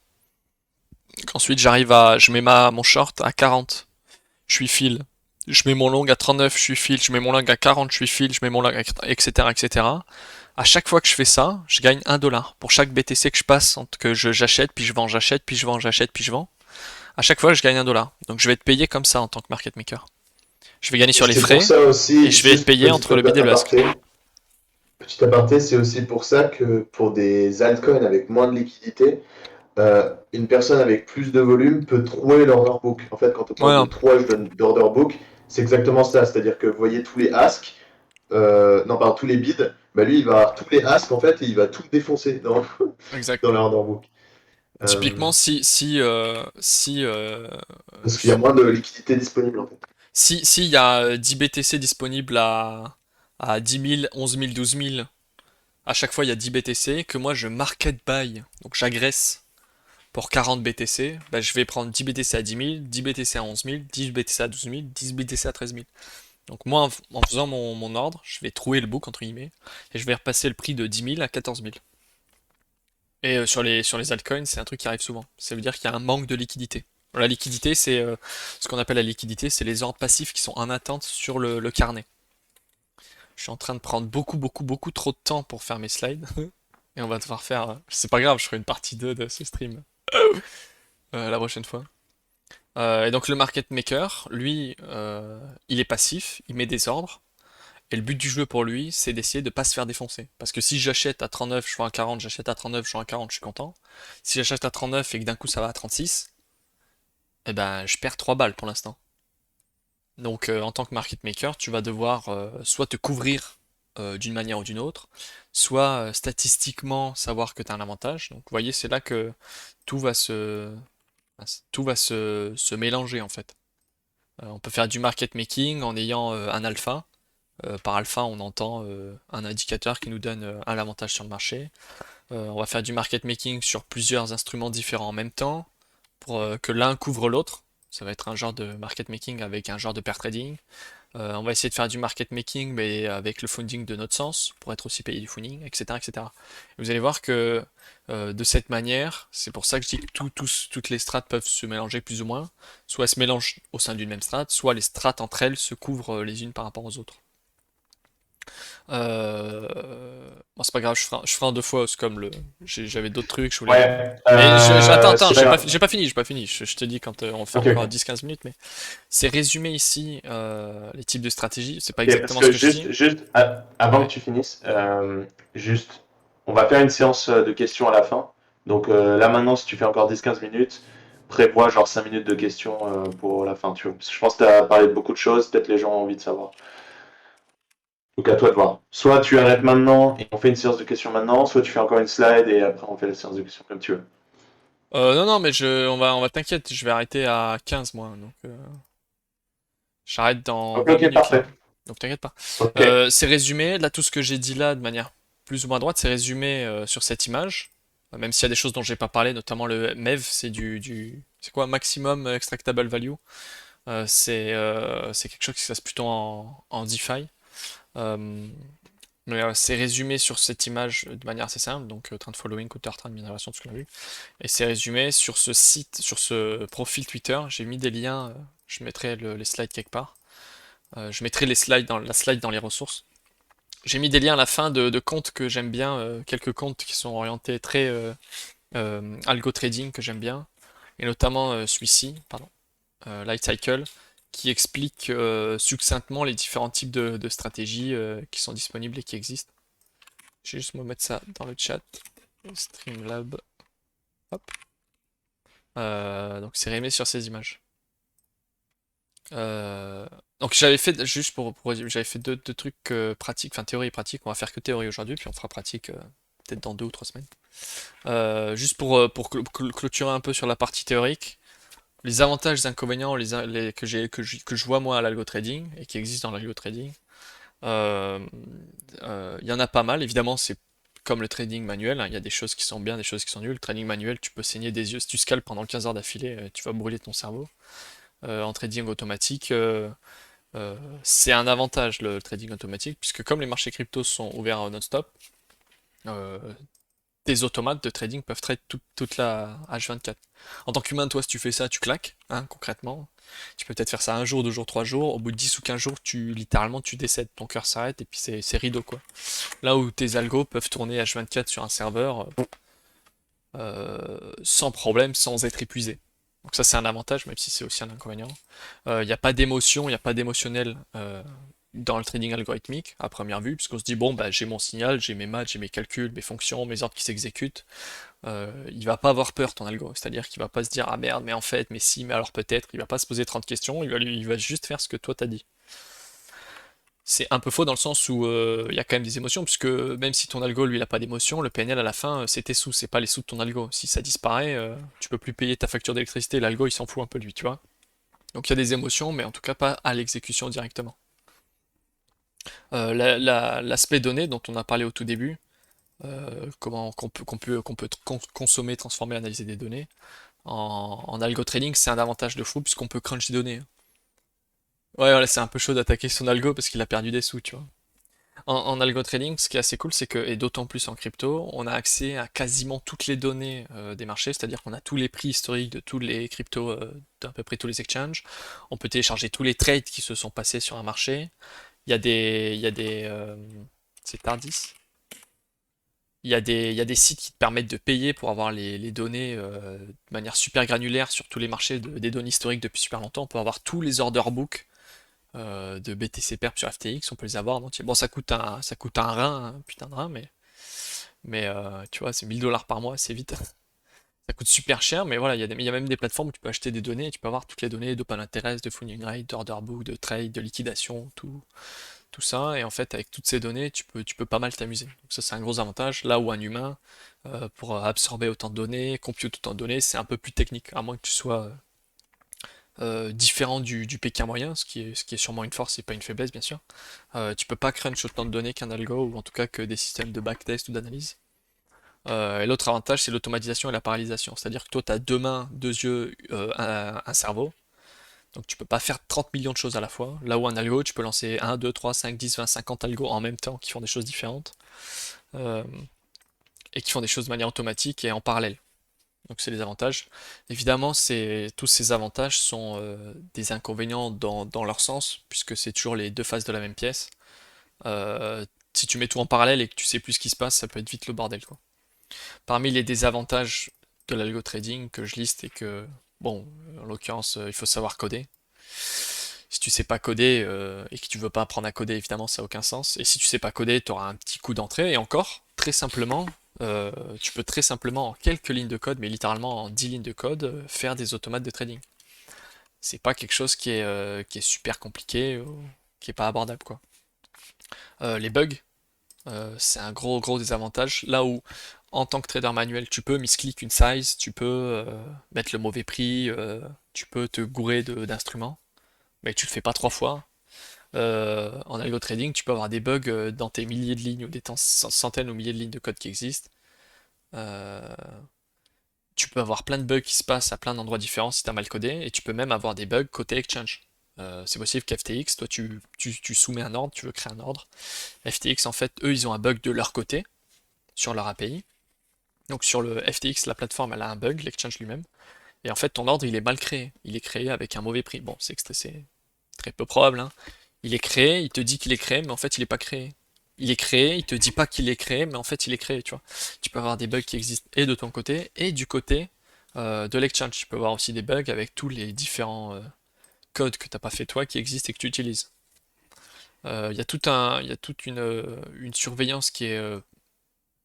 [SPEAKER 1] qu'ensuite je mets mon short à 40, je suis fill. Je mets mon long à 39, je suis fill. Je mets mon long à 40, je suis fill. Je mets mon long, etc., etc. À chaque fois que je fais ça, je gagne 1 dollar. Pour chaque BTC que je passe, que j'achète, puis je vends, j'achète, puis je vends, j'achète, puis je vends. À chaque fois, je gagne 1 dollar. Donc je vais être payé comme ça en tant que market maker. Je vais gagner
[SPEAKER 2] Et
[SPEAKER 1] sur les
[SPEAKER 2] c'est pour
[SPEAKER 1] frais,
[SPEAKER 2] ça
[SPEAKER 1] et
[SPEAKER 2] aussi,
[SPEAKER 1] je vais être
[SPEAKER 2] juste
[SPEAKER 1] payé entre le bid et le ask.
[SPEAKER 2] petit aparté, c'est aussi pour ça que pour des altcoins avec moins de liquidité, une personne avec plus de volume peut trouver l'order book. En fait, quand on
[SPEAKER 1] Ouais,
[SPEAKER 2] parle de
[SPEAKER 1] hein.
[SPEAKER 2] trouage d'order book, c'est exactement ça. C'est-à-dire que vous voyez tous les asks, non, pardon, tous les bids, bah lui, il va avoir tous les asks en fait et il va tout défoncer
[SPEAKER 1] Exact.
[SPEAKER 2] dans l'order book.
[SPEAKER 1] Typiquement,
[SPEAKER 2] Parce qu'il y a moins de liquidité disponible en fait.
[SPEAKER 1] s'il y a 10 BTC disponibles à 10 000, 11 000, 12 000, à chaque fois il y a 10 BTC, que moi je market buy, donc j'agresse pour 40 BTC, bah, je vais prendre 10 BTC à 10 000, 10 BTC à 11 000, 10 BTC à 12 000, 10 BTC à 13 000. Donc moi, en faisant mon ordre, je vais trouver le book, entre guillemets, et je vais repasser le prix de 10 000 à 14 000. Et sur les altcoins, c'est un truc qui arrive souvent. Ça veut dire qu'il y a un manque de liquidité. La liquidité, c'est ce qu'on appelle la liquidité, c'est les ordres passifs qui sont en attente sur le carnet. Je suis en train de prendre beaucoup trop de temps pour faire mes slides. Et on va devoir faire... c'est pas grave, je ferai une partie 2 de ce stream la prochaine fois. Et donc le market maker, lui, il est passif, il met des ordres. Et le but du jeu pour lui, c'est d'essayer de pas se faire défoncer. Parce que si j'achète à 39, je vends à 40, j'achète à 39, je vends à 40, je suis content. Si j'achète à 39 et que d'un coup ça va à 36, eh ben je perds 3 balles pour l'instant. Donc en tant que market maker, tu vas devoir soit te couvrir d'une manière ou d'une autre, soit statistiquement savoir que tu as un avantage. Donc vous voyez, c'est là que tout va se, se mélanger en fait. On peut faire du market making en ayant un alpha. Par alpha, on entend un indicateur qui nous donne un avantage sur le marché. On va faire du market making sur plusieurs instruments différents en même temps pour que l'un couvre l'autre. Ça va être un genre de market making avec un genre de pair trading. On va essayer de faire du market making mais avec le funding de notre sens pour être aussi payé du funding, etc. etc. Et vous allez voir que de cette manière, c'est pour ça que je dis que toutes les strates peuvent se mélanger plus ou moins. Soit elles se mélangent au sein d'une même strate, soit les strates entre elles se couvrent les unes par rapport aux autres. Bon, c'est pas grave, je ferai en 2 fois, c'est comme j'avais d'autres trucs, je voulais...
[SPEAKER 2] Ouais,
[SPEAKER 1] Mais attends,
[SPEAKER 2] c'est pas grave.
[SPEAKER 1] j'ai pas fini, je te dis quand on fait
[SPEAKER 2] Ok,
[SPEAKER 1] encore
[SPEAKER 2] ok.
[SPEAKER 1] 10-15 minutes, mais c'est résumé ici les types de stratégies, c'est pas
[SPEAKER 2] Ok, parce
[SPEAKER 1] exactement ce
[SPEAKER 2] que
[SPEAKER 1] que je dis.
[SPEAKER 2] avant
[SPEAKER 1] Ouais.
[SPEAKER 2] que tu finisses, juste, on va faire une séance de questions à la fin. Donc là maintenant, si tu fais encore 10-15 minutes, prévois genre 5 minutes de questions pour la fin, tu vois. Parce que je pense que tu as parlé de beaucoup de choses, peut-être les gens ont envie de savoir. Donc à toi de voir. Soit tu arrêtes maintenant et on fait une séance de questions maintenant, soit tu fais encore une slide et après on fait la séance de questions comme tu veux.
[SPEAKER 1] Non, non, mais on va t'inquiète, je vais arrêter à 15 moi, donc j'arrête dans
[SPEAKER 2] Ok,
[SPEAKER 1] 20
[SPEAKER 2] ok,
[SPEAKER 1] minutes là.
[SPEAKER 2] parfait.
[SPEAKER 1] Donc t'inquiète pas.
[SPEAKER 2] Ok.
[SPEAKER 1] C'est résumé, là tout ce que j'ai dit là de manière plus ou moins droite, c'est résumé sur cette image. Même s'il y a des choses dont j'ai pas parlé, notamment le MEV, c'est c'est quoi, Maximum Extractable Value. C'est quelque chose qui se passe plutôt en DeFi. Euh, mais c'est résumé sur cette image de manière assez simple, donc trend following, counter trend, migration, tout ce qu'on a vu. Et c'est résumé sur ce site, sur ce profil Twitter. J'ai mis des liens, je mettrai les slides quelque part. Je mettrai la slide dans les ressources. J'ai mis des liens à la fin de comptes que j'aime bien, quelques comptes qui sont orientés très algo trading que j'aime bien, et notamment celui-ci, pardon, Light Cycle, qui explique succinctement les différents types de stratégies qui sont disponibles et qui existent. Je vais juste me mettre ça dans le chat. Streamlab. Hop. Donc c'est rémé sur ces images. Euh, donc j'avais fait, juste j'avais fait deux trucs pratiques, enfin théorie et pratique. On va faire que théorie aujourd'hui, puis on fera pratique peut-être dans 2 ou 3 semaines. Juste pour clôturer un peu sur la partie théorique, les avantages, les inconvénients que je vois moi à l'algo trading et qui existent dans l'algo trading. Euh, il y en a pas mal, évidemment, c'est comme le trading manuel, hein, il y a des choses qui sont bien, des choses qui sont nulles. Le trading manuel, tu peux saigner des yeux. Si tu scales pendant 15 heures d'affilée, tu vas brûler ton cerveau. En trading automatique, euh, c'est un avantage le trading automatique, puisque comme les marchés crypto sont ouverts non-stop, euh, tes automates de trading peuvent trade toute la H24. En tant qu'humain, toi, si tu fais ça, tu claques, hein, concrètement. Tu peux peut-être faire ça un jour, 2 jours, 3 jours. Au bout de 10 ou 15 jours, littéralement, tu décèdes. Ton cœur s'arrête et puis c'est rideau, quoi. Là où tes algos peuvent tourner H24 sur un serveur sans problème, sans être épuisé. Donc ça, c'est un avantage, même si c'est aussi un inconvénient. Il n'y a pas d'émotion, il n'y a pas d'émotionnel dans le trading algorithmique, à première vue, puisqu'on se dit, bon, bah, j'ai mon signal, j'ai mes maths, j'ai mes calculs, mes fonctions, mes ordres qui s'exécutent. Il va pas avoir peur ton algo, c'est-à-dire qu'il va pas se dire ah merde, mais en fait, mais si, mais alors peut-être, il va pas se poser 30 questions, il va juste faire ce que toi t'as dit. C'est un peu faux dans le sens où il y a quand même des émotions, puisque même si ton algo lui il a pas d'émotion, le PNL à la fin c'est tes sous, c'est pas les sous de ton algo. Si ça disparaît, tu peux plus payer ta facture d'électricité, l'algo il s'en fout un peu de lui, tu vois. Donc il y a des émotions, mais en tout cas pas à l'exécution directement. L'aspect donné dont on a parlé au tout début, comment qu'on peut consommer, transformer, analyser des données. En algo trading, c'est un avantage de fou puisqu'on peut crunch des données. Ouais, voilà, c'est un peu chaud d'attaquer son algo parce qu'il a perdu des sous, tu vois. En algo trading, ce qui est assez cool, c'est que, et d'autant plus en crypto, on a accès à quasiment toutes les données des marchés, c'est-à-dire qu'on a tous les prix historiques de tous les cryptos, d'à peu près tous les exchanges. On peut télécharger tous les trades qui se sont passés sur un marché. C'est Tardis. Il y a des sites qui te permettent de payer pour avoir les données de manière super granulaire sur tous les marchés des données historiques depuis super longtemps. On peut avoir tous les order books de BTC Perp sur FTX, on peut les avoir en entier. Bon, ça coûte un rein, un putain de rein, mais tu vois, c'est 1000 $ par mois, c'est vite. Ça coûte super cher, mais voilà, il y a même des plateformes où tu peux acheter des données et tu peux avoir toutes les données d'open interest, de funding rate, d'order book, de trade, de liquidation, tout ça. Et en fait, avec toutes ces données, tu peux pas mal t'amuser. Donc ça, c'est un gros avantage. Là où un humain, pour absorber autant de données, compute autant de données, c'est un peu plus technique, à moins que tu sois différent du Pékin moyen, ce qui est sûrement une force et pas une faiblesse, bien sûr. Tu peux pas crunch autant de données qu'un algo, ou en tout cas que des systèmes de backtest ou d'analyse. Et l'autre avantage, c'est l'automatisation et la paralysation. C'est-à-dire que toi, tu as 2 mains, 2 yeux, un cerveau. Donc tu peux pas faire 30 millions de choses à la fois. Là où un algo, tu peux lancer 1, 2, 3, 5, 10, 20, 50 algos en même temps qui font des choses différentes. euh, et qui font des choses de manière automatique et en parallèle. Donc c'est les avantages. Évidemment, tous ces avantages sont des inconvénients dans leur sens, puisque c'est toujours les deux faces de la même pièce. Si tu mets tout en parallèle et que tu sais plus ce qui se passe, ça peut être vite le bordel, quoi. Parmi les désavantages de l'algo trading que je liste et que, bon, en l'occurrence, il faut savoir coder. Si tu sais pas coder et que tu veux pas apprendre à coder, évidemment, ça n'a aucun sens. Et si tu sais pas coder, tu auras un petit coup d'entrée. Et encore, très simplement, tu peux très simplement, en quelques lignes de code, mais littéralement en 10 lignes de code, faire des automates de trading. C'est pas quelque chose qui est super compliqué ou qui est pas abordable, quoi. Les bugs, c'est un gros gros désavantage. Là où en tant que trader manuel, tu peux misclick une size, tu peux mettre le mauvais prix, tu peux te gourer d'instruments, mais tu le fais pas 3 fois. En algo trading, tu peux avoir des bugs dans tes milliers de lignes ou des centaines ou milliers de lignes de code qui existent. Euh, Tu peux avoir plein de bugs qui se passent à plein d'endroits différents si tu as mal codé, et tu peux même avoir des bugs côté exchange. C'est possible qu'FTX, toi tu soumets un ordre, tu veux créer un ordre. FTX, en fait, eux, ils ont un bug de leur côté, sur leur API. Donc sur le FTX, la plateforme, elle a un bug, l'exchange lui-même. Et en fait, ton ordre, il est mal créé. Il est créé avec un mauvais prix. Bon, c'est très peu probable, hein. Il est créé, il te dit qu'il est créé, mais en fait, il est pas créé. Il est créé, il te dit pas qu'il est créé, mais en fait, il est créé, tu vois. Tu peux avoir des bugs qui existent et de ton côté, et du côté de l'exchange. Tu peux avoir aussi des bugs avec tous les différents codes que t'as pas fait toi qui existent et que tu utilises. Il y a toute une surveillance qui est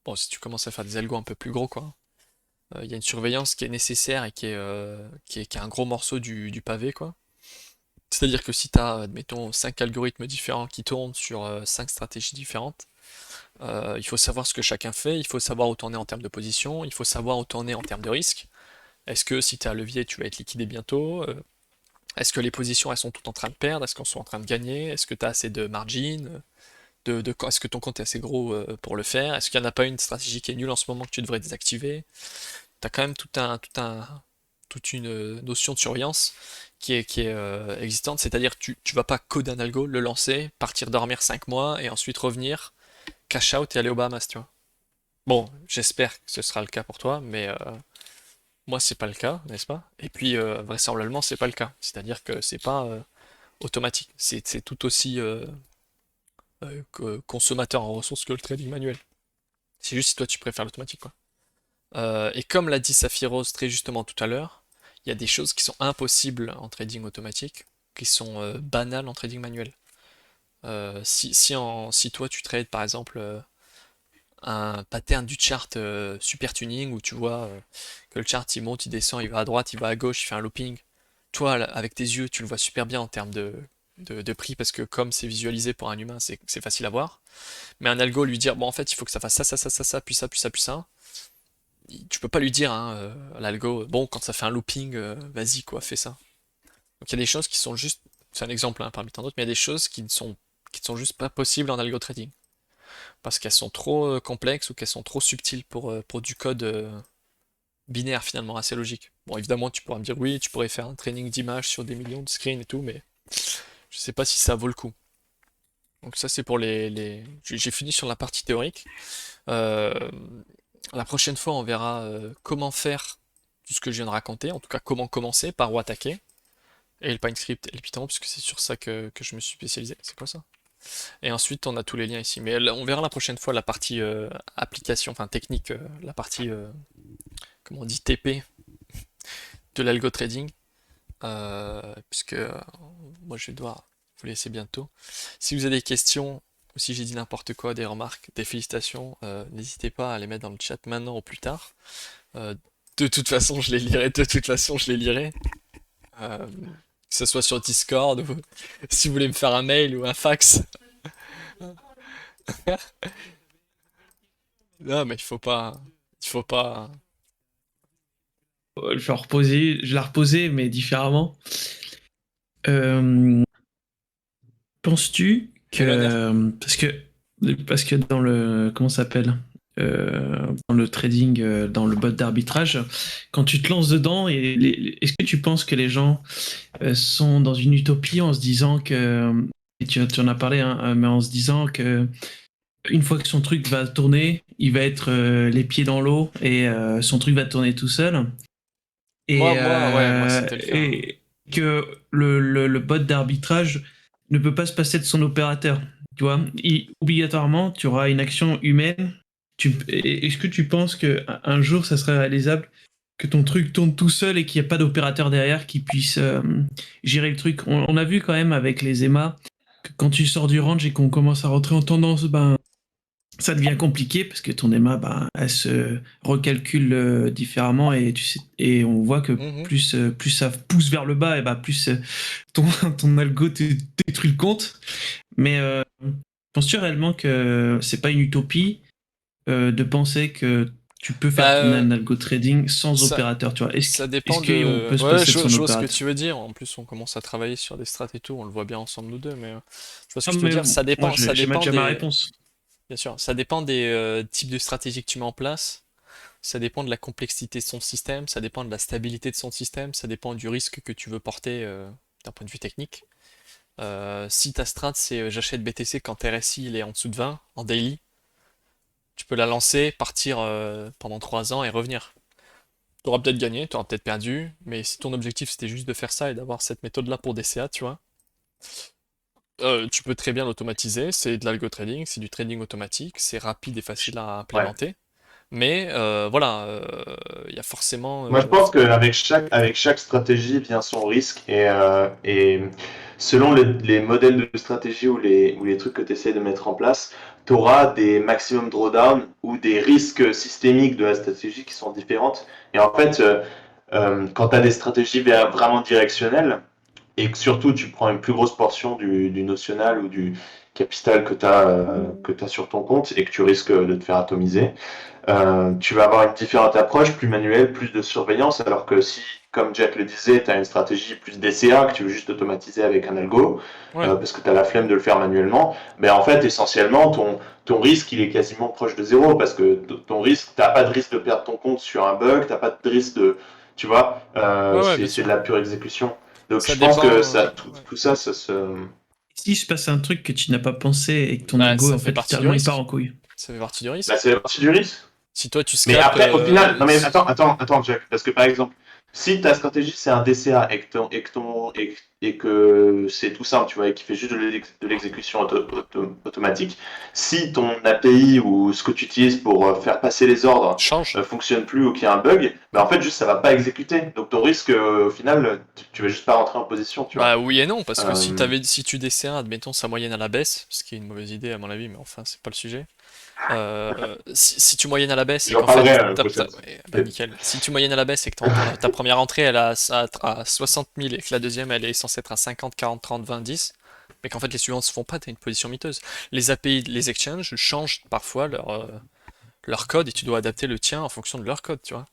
[SPEAKER 1] bon, si tu commences à faire des algos un peu plus gros, quoi. Il y a une surveillance qui est nécessaire et qui est un gros morceau du pavé, quoi. C'est-à-dire que si tu as, admettons, 5 algorithmes différents qui tournent sur 5 stratégies différentes, il faut savoir ce que chacun fait, il faut savoir où t'en es en termes de position, il faut savoir où t'en es en termes de risque. Est-ce que si tu as un levier, tu vas être liquidé bientôt? Est-ce que les positions, elles sont toutes en train de perdre? Est-ce qu'elles sont en train de gagner? Est-ce que tu as assez de margin? Est-ce que ton compte est assez gros pour le faire? Est-ce qu'il n'y en a pas une stratégie qui est nulle en ce moment que tu devrais désactiver? Tu as quand même toute une notion de surveillance qui est existante, c'est-à-dire tu vas pas coder un algo, le lancer, partir dormir 5 mois et ensuite revenir, cash out et aller aux Bahamas, tu vois. Bon, j'espère que ce sera le cas pour toi, mais moi c'est pas le cas, n'est-ce pas? Et puis vraisemblablement c'est pas le cas, c'est-à-dire que c'est pas automatique, c'est tout aussi consommateur en ressources que le trading manuel. C'est juste si toi tu préfères l'automatique, quoi. Et comme l'a dit Safiros très justement tout à l'heure, il y a des choses qui sont impossibles en trading automatique, qui sont banales en trading manuel. Si toi tu trades par exemple un pattern du chart super tuning où tu vois que le chart il monte, il descend, il va à droite, il va à gauche, il fait un looping. Toi, là, avec tes yeux, tu le vois super bien en termes de prix parce que comme c'est visualisé pour un humain, c'est facile à voir. Mais un algo lui dire, bon en fait il faut que ça fasse ça, ça, ça, ça, ça, puis ça, puis ça, puis ça. Tu peux pas lui dire, hein, l'algo, bon quand ça fait un looping, vas-y quoi, fais ça. Donc il y a des choses qui sont juste, c'est un exemple hein, parmi tant d'autres, mais il y a des choses qui ne sont juste pas possibles en algo trading parce qu'elles sont trop complexes ou qu'elles sont trop subtiles pour du code binaire finalement assez logique. Bon, évidemment, tu pourras me dire oui, tu pourrais faire un training d'images sur des millions de screens et tout, mais je sais pas si ça vaut le coup. Donc ça, c'est pour J'ai fini sur la partie théorique. Euh, la prochaine fois, on verra comment faire tout ce que je viens de raconter, en tout cas comment commencer, par où attaquer, et le PineScript et le Python, puisque c'est sur ça que je me suis spécialisé. C'est quoi ça? Et ensuite, on a tous les liens ici. Mais on verra la prochaine fois la partie application, enfin technique, la partie, comment on dit, TP de l'algo trading, puisque moi je vais devoir vous laisser bientôt. Si vous avez des questions, ou si j'ai dit n'importe quoi, des remarques, des félicitations, n'hésitez pas à les mettre dans le chat maintenant ou plus tard. Euh, de toute façon, je les lirai, de toute façon, je les lirai. Que ce soit sur Discord ou si vous voulez me faire un mail ou un fax. Non, mais il faut pas. Il faut pas.
[SPEAKER 3] Je l'ai reposé, mais différemment. Euh, Penses-tu
[SPEAKER 1] Oui, l'honneur.
[SPEAKER 3] que parce que dans le comment ça s'appelle dans le trading, dans le bot d'arbitrage, quand tu te lances dedans, est-ce que tu penses que les gens sont dans une utopie en se disant que et tu en as parlé, hein, mais en se disant que une fois que son truc va tourner, il va être les pieds dans l'eau et son truc va tourner tout seul
[SPEAKER 1] Ouais, moi c'était le cas, hein.
[SPEAKER 3] et que le bot d'arbitrage ne peut pas se passer de son opérateur. Tu vois, obligatoirement, tu auras une action humaine. Est-ce que tu penses qu'un jour, ça serait réalisable que ton truc tourne tout seul et qu'il n'y a pas d'opérateur derrière qui puisse gérer le truc? On a vu quand même avec les EMA que quand tu sors du range et qu'on commence à rentrer en tendance, ben, ça devient compliqué parce que ton EMA, ben, elle se recalcule différemment et tu sais, et on voit que
[SPEAKER 1] Mhm.
[SPEAKER 3] plus ça pousse vers le bas, et ben plus ton, ton algo te détruit le compte. Mais penses-tu réellement que c'est pas une utopie de penser que tu peux faire
[SPEAKER 1] Bah,
[SPEAKER 3] tourner un algo trading sans
[SPEAKER 1] ça,
[SPEAKER 3] opérateur, tu vois?
[SPEAKER 1] ça dépend
[SPEAKER 3] Est-ce qu'on
[SPEAKER 1] de.
[SPEAKER 3] peut se
[SPEAKER 1] Ouais,
[SPEAKER 3] passer de son
[SPEAKER 1] je vois ce que
[SPEAKER 3] opérateur?
[SPEAKER 1] tu veux dire. En plus, on commence à travailler sur des strats et tout. On le voit bien ensemble nous deux, mais je vois ce que
[SPEAKER 3] Ah,
[SPEAKER 1] je veux
[SPEAKER 3] mais
[SPEAKER 1] dire. Ça
[SPEAKER 3] moi,
[SPEAKER 1] dépend, ça
[SPEAKER 3] j'ai
[SPEAKER 1] dépend
[SPEAKER 3] déjà ma
[SPEAKER 1] des.
[SPEAKER 3] réponse.
[SPEAKER 1] Bien sûr, ça dépend des types de stratégies que tu mets en place. Ça dépend de la complexité de son système. Ça dépend de la stabilité de son système. Ça dépend du risque que tu veux porter d'un point de vue technique. Si ta strat c'est j'achète BTC quand RSI il est en dessous de 20 en daily, tu peux la lancer, partir pendant 3 ans et revenir. Tu auras peut-être gagné, tu auras peut-être perdu, mais si ton objectif c'était juste de faire ça et d'avoir cette méthode-là pour DCA, tu vois, tu peux très bien l'automatiser. C'est de l'algo trading, c'est du trading automatique, c'est rapide et facile à
[SPEAKER 2] Ouais.
[SPEAKER 1] implémenter. Mais voilà, il y a forcément.
[SPEAKER 2] Moi, je pense avec chaque stratégie vient son risque et selon les modèles de stratégie ou les trucs que tu essaies de mettre en place, tu auras des maximum drawdown ou des risques systémiques de la stratégie qui sont différentes. Et en fait, quand tu as des stratégies vraiment directionnelles, et que surtout tu prends une plus grosse portion du notional ou du capital que tu as sur ton compte et que tu risques de te faire atomiser, tu vas avoir une différente approche, plus manuelle, plus de surveillance, alors que si, comme Jack le disait, tu as une stratégie plus DCA, que tu veux juste automatiser avec un algo,
[SPEAKER 1] Ouais.
[SPEAKER 2] parce que tu as la flemme de le faire manuellement, mais en fait, essentiellement, ton risque, il est quasiment proche de zéro, parce que ton risque, tu n'as pas de risque de perdre ton compte sur un bug, tu n'as pas de risque de... Tu vois,
[SPEAKER 1] Ouais, bien
[SPEAKER 2] c'est de
[SPEAKER 1] sûr.
[SPEAKER 2] la pure exécution. Donc
[SPEAKER 1] Ça
[SPEAKER 2] je pense que
[SPEAKER 1] dépend.
[SPEAKER 2] ça,
[SPEAKER 1] Ouais.
[SPEAKER 2] tout ça, ça se...
[SPEAKER 3] Si se passe un truc que tu n'as pas pensé et que ton
[SPEAKER 1] Bah,
[SPEAKER 3] algo,
[SPEAKER 1] ça
[SPEAKER 3] en
[SPEAKER 1] fait
[SPEAKER 3] fait,
[SPEAKER 1] partie du
[SPEAKER 3] littéralement, il part
[SPEAKER 1] risque.
[SPEAKER 3] en couille.
[SPEAKER 1] Ça fait partie du
[SPEAKER 2] Bah,
[SPEAKER 1] risque.
[SPEAKER 2] c'est partie du risque.
[SPEAKER 1] Si toi tu
[SPEAKER 2] Mais
[SPEAKER 1] scapes.
[SPEAKER 2] après, au final, non mais attends, Jack, parce que par exemple, si ta stratégie c'est un DCA et que c'est tout simple, tu vois, et qui fait juste de l'exécution automatique, si ton API ou ce que tu utilises pour faire passer les ordres
[SPEAKER 1] Change.
[SPEAKER 2] fonctionne plus ou qu'il y a un bug, bah en fait juste ça va pas exécuter. Donc ton risque au final, tu vas juste pas rentrer en position, tu vois.
[SPEAKER 1] Bah oui et non, parce que
[SPEAKER 2] Euh,
[SPEAKER 1] si tu DCA, admettons sa moyenne à la baisse, ce qui est une mauvaise idée à mon avis, mais enfin c'est pas le sujet. Si tu moyennes à la baisse et
[SPEAKER 2] J'en
[SPEAKER 1] qu'en fait
[SPEAKER 2] parlerai la prochaine.
[SPEAKER 1] ouais, bah nickel. Si tu moyennes à la baisse et que ta première entrée elle est à 60 000 et que la deuxième elle est censée être à 50, 40, 30, 20, 10, mais qu'en fait les suivantes se font pas, t'as une position miteuse. Les API, les exchanges changent parfois leur code et tu dois adapter le tien en fonction de leur code, tu vois.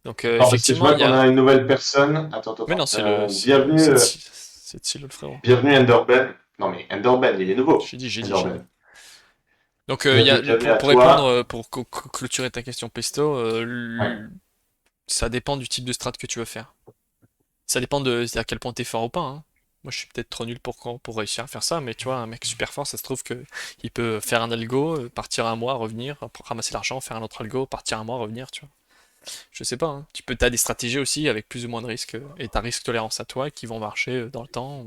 [SPEAKER 1] Donc
[SPEAKER 2] Attends, parce que je
[SPEAKER 1] effectivement
[SPEAKER 2] vois
[SPEAKER 1] il y
[SPEAKER 2] qu'on
[SPEAKER 1] a...
[SPEAKER 2] a une nouvelle personne. Attends, attends,
[SPEAKER 1] Mais non,
[SPEAKER 2] attends. Bienvenue,
[SPEAKER 1] c'est Thiel, le frérot.
[SPEAKER 2] bienvenue Enderben. Non mais Enderben, il est nouveau.
[SPEAKER 1] J'ai dit.
[SPEAKER 2] Enderben.
[SPEAKER 1] Donc,
[SPEAKER 2] Bienvenue à
[SPEAKER 1] pour répondre,
[SPEAKER 2] toi.
[SPEAKER 1] pour clôturer ta question Pesto,
[SPEAKER 2] Ouais.
[SPEAKER 1] ça dépend du type de strat que tu veux faire. Ça dépend de à quel point t'es fort ou pas, hein. Moi, je suis peut-être trop nul pour réussir à faire ça, mais tu vois, un mec super fort, ça se trouve que il peut faire un algo, partir un mois, revenir, ramasser l'argent, faire un autre algo, partir un mois, revenir, tu vois. Je sais pas, hein. T'as des stratégies aussi avec plus ou moins de risques et ta risque tolérance à toi qui vont marcher dans le temps.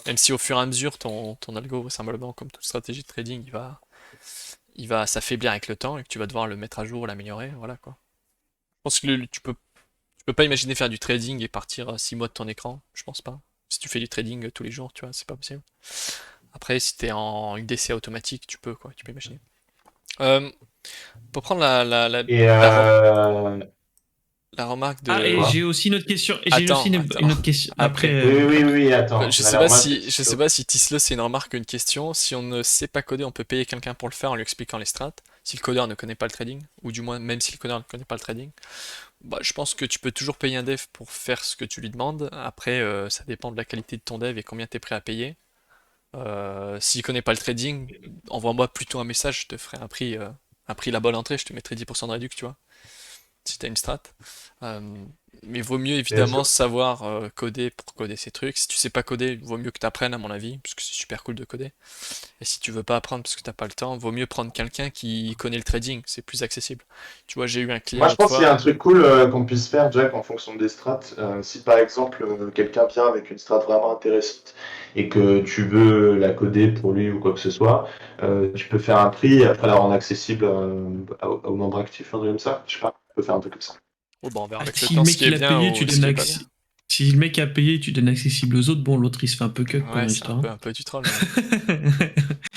[SPEAKER 1] Même si au fur et à mesure, ton algo, simplement, comme toute stratégie de trading, il va s'affaiblir avec le temps et que tu vas devoir le mettre à jour, l'améliorer, voilà quoi. Je pense que tu peux pas imaginer faire du trading et partir 6 mois de ton écran, je pense pas. Si tu fais du trading tous les jours, tu vois, c'est pas possible. Après, si t'es en UDCA automatique, tu peux quoi, tu peux imaginer. Euh, pour prendre
[SPEAKER 2] Et
[SPEAKER 1] la remarque
[SPEAKER 3] Ah, et
[SPEAKER 1] de...
[SPEAKER 2] quoi?
[SPEAKER 3] j'ai aussi une autre question. J'ai aussi
[SPEAKER 1] Attends,
[SPEAKER 3] une autre question. Après,
[SPEAKER 1] après.
[SPEAKER 2] Oui, attends. On a la remarque de
[SPEAKER 1] Je sais
[SPEAKER 2] Tislo.
[SPEAKER 1] pas si Tislo c'est une remarque ou une question. Si on ne sait pas coder, on peut payer quelqu'un pour le faire en lui expliquant les strats. Si le codeur ne connaît pas le trading, ou du moins même si le codeur ne connaît pas le trading, bah, je pense que tu peux toujours payer un dev pour faire ce que tu lui demandes. Après, ça dépend de la qualité de ton dev et combien tu es prêt à payer. S'il connaît pas le trading, envoie-moi plutôt un message, je te ferai un prix la bonne entrée, je te mettrai 10% de réduc, tu vois, si t'as une strat. Euh, mais vaut mieux
[SPEAKER 2] Bien
[SPEAKER 1] évidemment
[SPEAKER 2] sûr.
[SPEAKER 1] savoir coder pour coder ces trucs. Si tu sais pas coder, vaut mieux que tu apprennes à mon avis, parce que c'est super cool de coder. Et si tu veux pas apprendre parce que t'as pas le temps, vaut mieux prendre quelqu'un qui connaît le trading, c'est plus accessible. Tu vois, j'ai eu un client
[SPEAKER 2] Moi, je
[SPEAKER 1] l'autre
[SPEAKER 2] pense qu'il y a
[SPEAKER 1] fois.
[SPEAKER 2] un truc cool qu'on puisse faire, Jack, en fonction des strats. Si par exemple, quelqu'un vient avec une strat vraiment intéressante et que tu veux la coder pour lui ou quoi que ce soit, tu peux faire un prix et après la rendre accessible aux membres actifs, un truc comme ça. Je sais pas, tu peux faire un truc comme ça.
[SPEAKER 1] Oh bah on verra
[SPEAKER 3] ah,
[SPEAKER 1] avec le
[SPEAKER 3] si
[SPEAKER 1] temps
[SPEAKER 3] le
[SPEAKER 1] ce
[SPEAKER 3] mec
[SPEAKER 1] qui est
[SPEAKER 3] il a
[SPEAKER 1] bien
[SPEAKER 3] payé,
[SPEAKER 1] ou
[SPEAKER 3] tu
[SPEAKER 1] ce
[SPEAKER 3] donnes
[SPEAKER 1] qui est pas bien.
[SPEAKER 3] accès. Si le mec a payé, tu donnes accessible aux autres. Bon, l'autre il se fait un peu cuck
[SPEAKER 1] Ouais,
[SPEAKER 3] pendant
[SPEAKER 1] c'est
[SPEAKER 3] l'histoire.
[SPEAKER 1] un peu du troll, mais...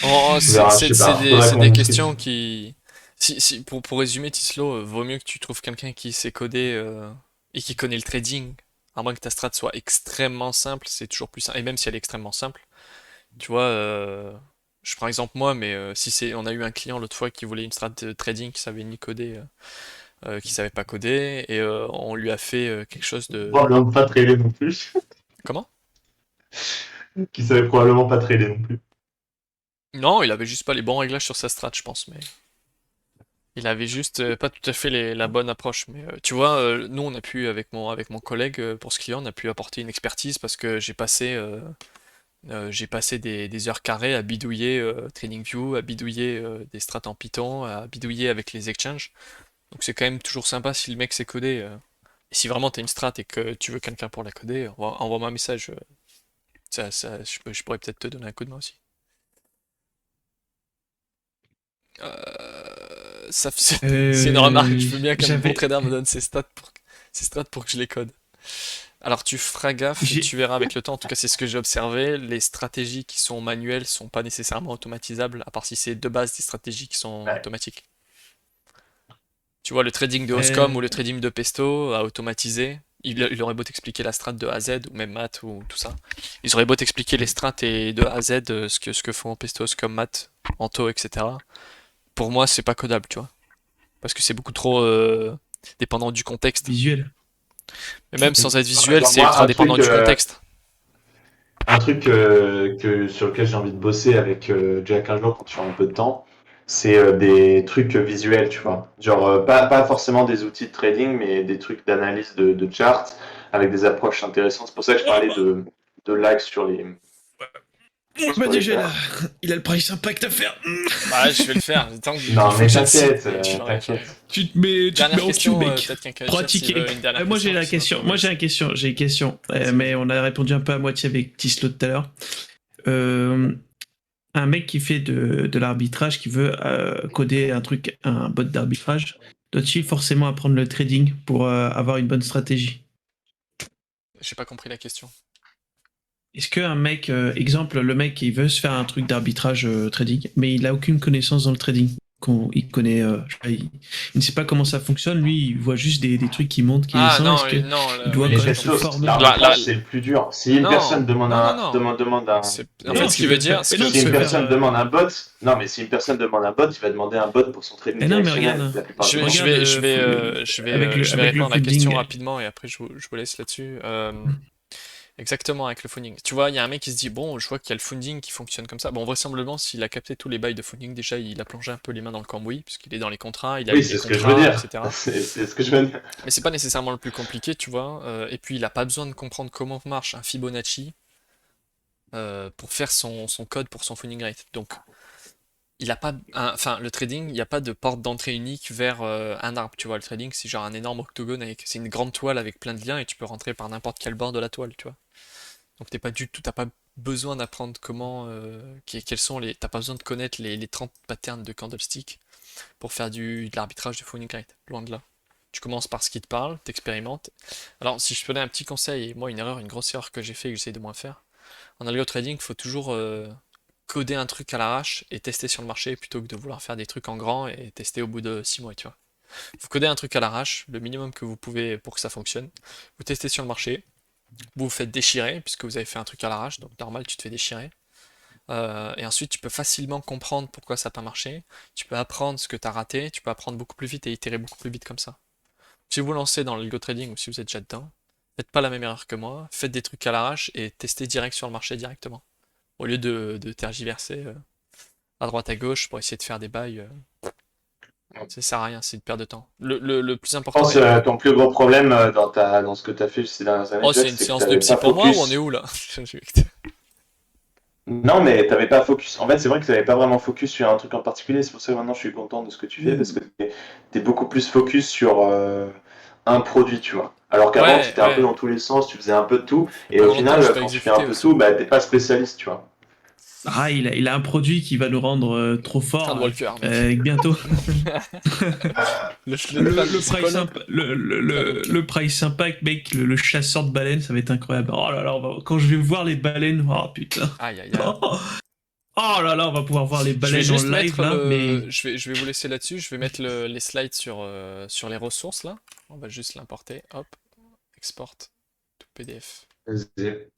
[SPEAKER 2] On verra, je sais pas. Faudra
[SPEAKER 1] C'est
[SPEAKER 2] qu'on
[SPEAKER 1] des
[SPEAKER 2] discute.
[SPEAKER 1] questions qui... pour résumer, Tislo, vaut mieux que tu trouves quelqu'un qui sait coder et qui connaît le trading. À moins que ta strat soit extrêmement simple, c'est toujours plus simple. Et même si elle est extrêmement simple, tu vois, je prends exemple moi, mais si c'est, on a eu un client l'autre fois qui voulait une strat de trading qui savait ni coder, qui savait pas coder, et on lui a fait quelque chose de...
[SPEAKER 2] Probablement pas trader non plus.
[SPEAKER 1] Comment?
[SPEAKER 2] Qui savait probablement pas trader non plus.
[SPEAKER 1] Non, il avait juste pas les bons réglages sur sa strat, je pense, mais... Il avait juste pas tout à fait la bonne approche. Mais tu vois, nous on a pu avec mon collègue pour ce client, on a pu apporter une expertise parce que j'ai passé des heures carrées à bidouiller TradingView, à bidouiller des strats en Python, à bidouiller avec les exchanges. Donc c'est quand même toujours sympa si le mec sait coder. Et si vraiment t'as une strat et que tu veux quelqu'un pour la coder, envoie-moi un message. Je pourrais peut-être te donner un coup de main aussi. C'est une remarque. Je veux bien qu'un bon
[SPEAKER 3] J'avais,
[SPEAKER 1] trader me donne ses stats pour que je les code. Alors tu feras gaffe et
[SPEAKER 3] j'ai,
[SPEAKER 1] tu verras avec le temps. En tout cas, c'est ce que j'ai observé. Les stratégies qui sont manuelles sont pas nécessairement automatisables, à part si c'est de base des stratégies qui sont
[SPEAKER 2] Ouais.
[SPEAKER 1] automatiques. Tu vois, le trading de Oscom ou
[SPEAKER 3] euh,
[SPEAKER 1] le trading de Pesto à automatiser, il aurait beau t'expliquer la strat de A à Z, ou même Matt, ou tout ça. Ils auraient beau t'expliquer les strats et de A à Z, ce que font Pestos comme Matt, Anto, etc. Pour moi, c'est pas codable, tu vois. Parce que c'est beaucoup trop dépendant du contexte.
[SPEAKER 3] Visuel.
[SPEAKER 1] Mais même sans être visuel,
[SPEAKER 2] Genre,
[SPEAKER 1] c'est
[SPEAKER 2] moi,
[SPEAKER 1] ultra dépendant du contexte.
[SPEAKER 2] un truc sur lequel j'ai envie de bosser avec Jack un jour quand tu as un peu de temps, c'est des trucs visuels, tu vois. Genre, pas forcément des outils de trading, mais des trucs d'analyse de charts avec des approches intéressantes. C'est pour ça que je parlais de likes
[SPEAKER 3] Bah
[SPEAKER 2] sur les
[SPEAKER 3] déjà,
[SPEAKER 2] paires.
[SPEAKER 3] il a le price impact à faire.
[SPEAKER 1] Bah, je vais le faire. Tant qu'il
[SPEAKER 2] Non,
[SPEAKER 1] faut
[SPEAKER 2] mais
[SPEAKER 1] que j'ai le site,
[SPEAKER 2] t'inquiète,
[SPEAKER 1] je ferai.
[SPEAKER 2] t'inquiète.
[SPEAKER 3] Tu te
[SPEAKER 1] Dernière
[SPEAKER 3] mets en queue,
[SPEAKER 1] question,
[SPEAKER 3] mec.
[SPEAKER 1] peut-être quelqu'un veut dire s'il
[SPEAKER 3] Pratiquer.
[SPEAKER 1] veut une dernière
[SPEAKER 3] Moi j'ai la
[SPEAKER 1] question.
[SPEAKER 3] question.
[SPEAKER 1] Sinon,
[SPEAKER 3] Moi j'ai une question. Mais on a répondu un peu à moitié avec Tislo tout à l'heure. Un mec qui fait de l'arbitrage, qui veut coder un truc, un bot d'arbitrage, doit-il forcément apprendre le trading pour avoir une bonne stratégie?
[SPEAKER 1] j'ai pas compris la question.
[SPEAKER 3] Est-ce qu'un mec, exemple, le mec qui veut se faire un truc d'arbitrage trading, mais il a aucune connaissance dans le trading, il connaît, je sais pas, il ne sait pas comment ça fonctionne, lui il voit juste des trucs qui montent, qui
[SPEAKER 1] Ah
[SPEAKER 3] descendent,
[SPEAKER 1] non,
[SPEAKER 3] est-ce que
[SPEAKER 1] non,
[SPEAKER 3] il doit
[SPEAKER 2] Mais
[SPEAKER 3] quand
[SPEAKER 1] j'ai
[SPEAKER 3] même se
[SPEAKER 2] Pestos,
[SPEAKER 1] compris.
[SPEAKER 3] former?
[SPEAKER 2] l'arbitrage, c'est le plus dur. Si une
[SPEAKER 1] Non,
[SPEAKER 2] personne demande
[SPEAKER 1] non, non, non.
[SPEAKER 2] demande un,
[SPEAKER 1] En
[SPEAKER 3] Mais
[SPEAKER 1] fait,
[SPEAKER 3] non,
[SPEAKER 1] ce
[SPEAKER 3] tu
[SPEAKER 1] qu'il veut
[SPEAKER 3] peux faire.
[SPEAKER 1] dire, ce
[SPEAKER 3] Mais
[SPEAKER 1] que
[SPEAKER 3] non,
[SPEAKER 2] si
[SPEAKER 3] tu
[SPEAKER 2] une
[SPEAKER 3] peux
[SPEAKER 2] personne
[SPEAKER 3] faire.
[SPEAKER 2] demande un bot, non, mais si une personne demande un bot, il va demander un bot pour son trading
[SPEAKER 3] Mais non, mais
[SPEAKER 2] directionnel
[SPEAKER 3] regarde,
[SPEAKER 2] la plupart du temps.
[SPEAKER 1] je
[SPEAKER 3] regarde
[SPEAKER 1] vais, je vais, je vais
[SPEAKER 3] avec le
[SPEAKER 1] répondre à la question
[SPEAKER 3] funding.
[SPEAKER 1] rapidement et après je vous laisse là-dessus. Exactement, avec le funding. Tu vois, il y a un mec qui se dit, bon, je vois qu'il y a le funding qui fonctionne comme ça. Bon, vraisemblablement, s'il a capté tous les bails de funding, déjà, il a plongé un peu les mains dans le cambouis, puisqu'il est dans les contrats, il a
[SPEAKER 2] Oui,
[SPEAKER 1] lu les
[SPEAKER 2] c'est ce que je veux
[SPEAKER 1] contrats,
[SPEAKER 2] dire.
[SPEAKER 1] etc.
[SPEAKER 2] C'est ce que je veux dire.
[SPEAKER 1] Mais c'est pas nécessairement le plus compliqué, tu vois. Et puis, il a pas besoin de comprendre comment marche un Fibonacci pour faire son code pour son funding rate. Donc, il a pas, enfin, le trading, il n'y a pas de porte d'entrée unique vers un arbre, tu vois. Le trading, c'est genre un énorme octogone c'est une grande toile avec plein de liens et tu peux rentrer par n'importe quel bord de la toile, tu vois. Donc t'as pas besoin d'apprendre comment, quels sont les, t'as pas besoin de connaître les 30 patterns de candlestick pour faire de l'arbitrage de funding rate. Loin de là. Tu commences par ce qui te parle, t'expérimentes. Alors si je te donne un petit conseil, et moi une grosse erreur que j'ai fait et que j'essaie de moins faire, en algo trading, il faut toujours coder un truc à l'arrache et tester sur le marché plutôt que de vouloir faire des trucs en grand et tester au bout de 6 mois, tu vois. Vous codez un truc à l'arrache, le minimum que vous pouvez pour que ça fonctionne. Vous testez sur le marché, vous vous faites déchirer puisque vous avez fait un truc à l'arrache, donc normal tu te fais déchirer. Et ensuite tu peux facilement comprendre pourquoi ça n'a pas marché. Tu peux apprendre ce que tu as raté, tu peux apprendre beaucoup plus vite et itérer beaucoup plus vite comme ça. Si vous vous lancez dans l'algo trading ou si vous êtes déjà dedans, faites pas la même erreur que moi, faites des trucs à l'arrache et testez direct sur le marché directement. Au lieu de tergiverser à droite à gauche pour essayer de faire des bails, ça sert à rien, c'est une perte de temps. Le plus
[SPEAKER 2] Je
[SPEAKER 1] important
[SPEAKER 2] pense
[SPEAKER 1] est...
[SPEAKER 2] que ton plus gros problème dans ce que tu as fait ces dernières années,
[SPEAKER 1] Oh, c'est
[SPEAKER 2] Jack,
[SPEAKER 1] une
[SPEAKER 2] c'est que
[SPEAKER 1] séance
[SPEAKER 2] tu
[SPEAKER 1] de
[SPEAKER 2] n'avais
[SPEAKER 1] psy
[SPEAKER 2] pas
[SPEAKER 1] pour moi ou on est
[SPEAKER 2] focus.
[SPEAKER 1] où là?
[SPEAKER 2] Non, mais tu n'avais pas focus. En fait, c'est vrai que tu n'avais pas vraiment focus sur un truc en particulier. C'est pour ça que maintenant je suis content de ce que tu fais parce que tu es beaucoup plus focus sur un produit, tu vois. Alors qu'avant, tu
[SPEAKER 1] Ouais,
[SPEAKER 2] étais un peu
[SPEAKER 1] ouais.
[SPEAKER 2] dans tous les sens, tu faisais un peu de tout. Et au
[SPEAKER 1] Pendant longtemps, j'ai
[SPEAKER 2] final,
[SPEAKER 1] pas
[SPEAKER 2] quand tu fais un
[SPEAKER 1] exécuté
[SPEAKER 2] peu
[SPEAKER 1] aussi.
[SPEAKER 2] tout, bah, t'es pas spécialiste, tu vois.
[SPEAKER 3] Ah, il a un produit qui va nous rendre trop
[SPEAKER 1] Trade
[SPEAKER 3] fort
[SPEAKER 1] Walker, mec.
[SPEAKER 3] bientôt. Le
[SPEAKER 1] C'est quoi l'autre? Trade Walker.
[SPEAKER 3] le price impact, mec, le chasseur de baleines, ça va être incroyable. Oh là là, quand je vais voir les baleines, oh putain.
[SPEAKER 1] Aïe aïe aïe.
[SPEAKER 3] Oh là là, on va pouvoir voir les
[SPEAKER 1] Je vais
[SPEAKER 3] baleines en
[SPEAKER 1] juste
[SPEAKER 3] live
[SPEAKER 1] mettre
[SPEAKER 3] là, mais
[SPEAKER 1] le. Je vais vous laisser là-dessus. Je vais mettre les slides sur les ressources là. On va juste l'importer. Hop. Export. Tout PDF.
[SPEAKER 2] Vas-y.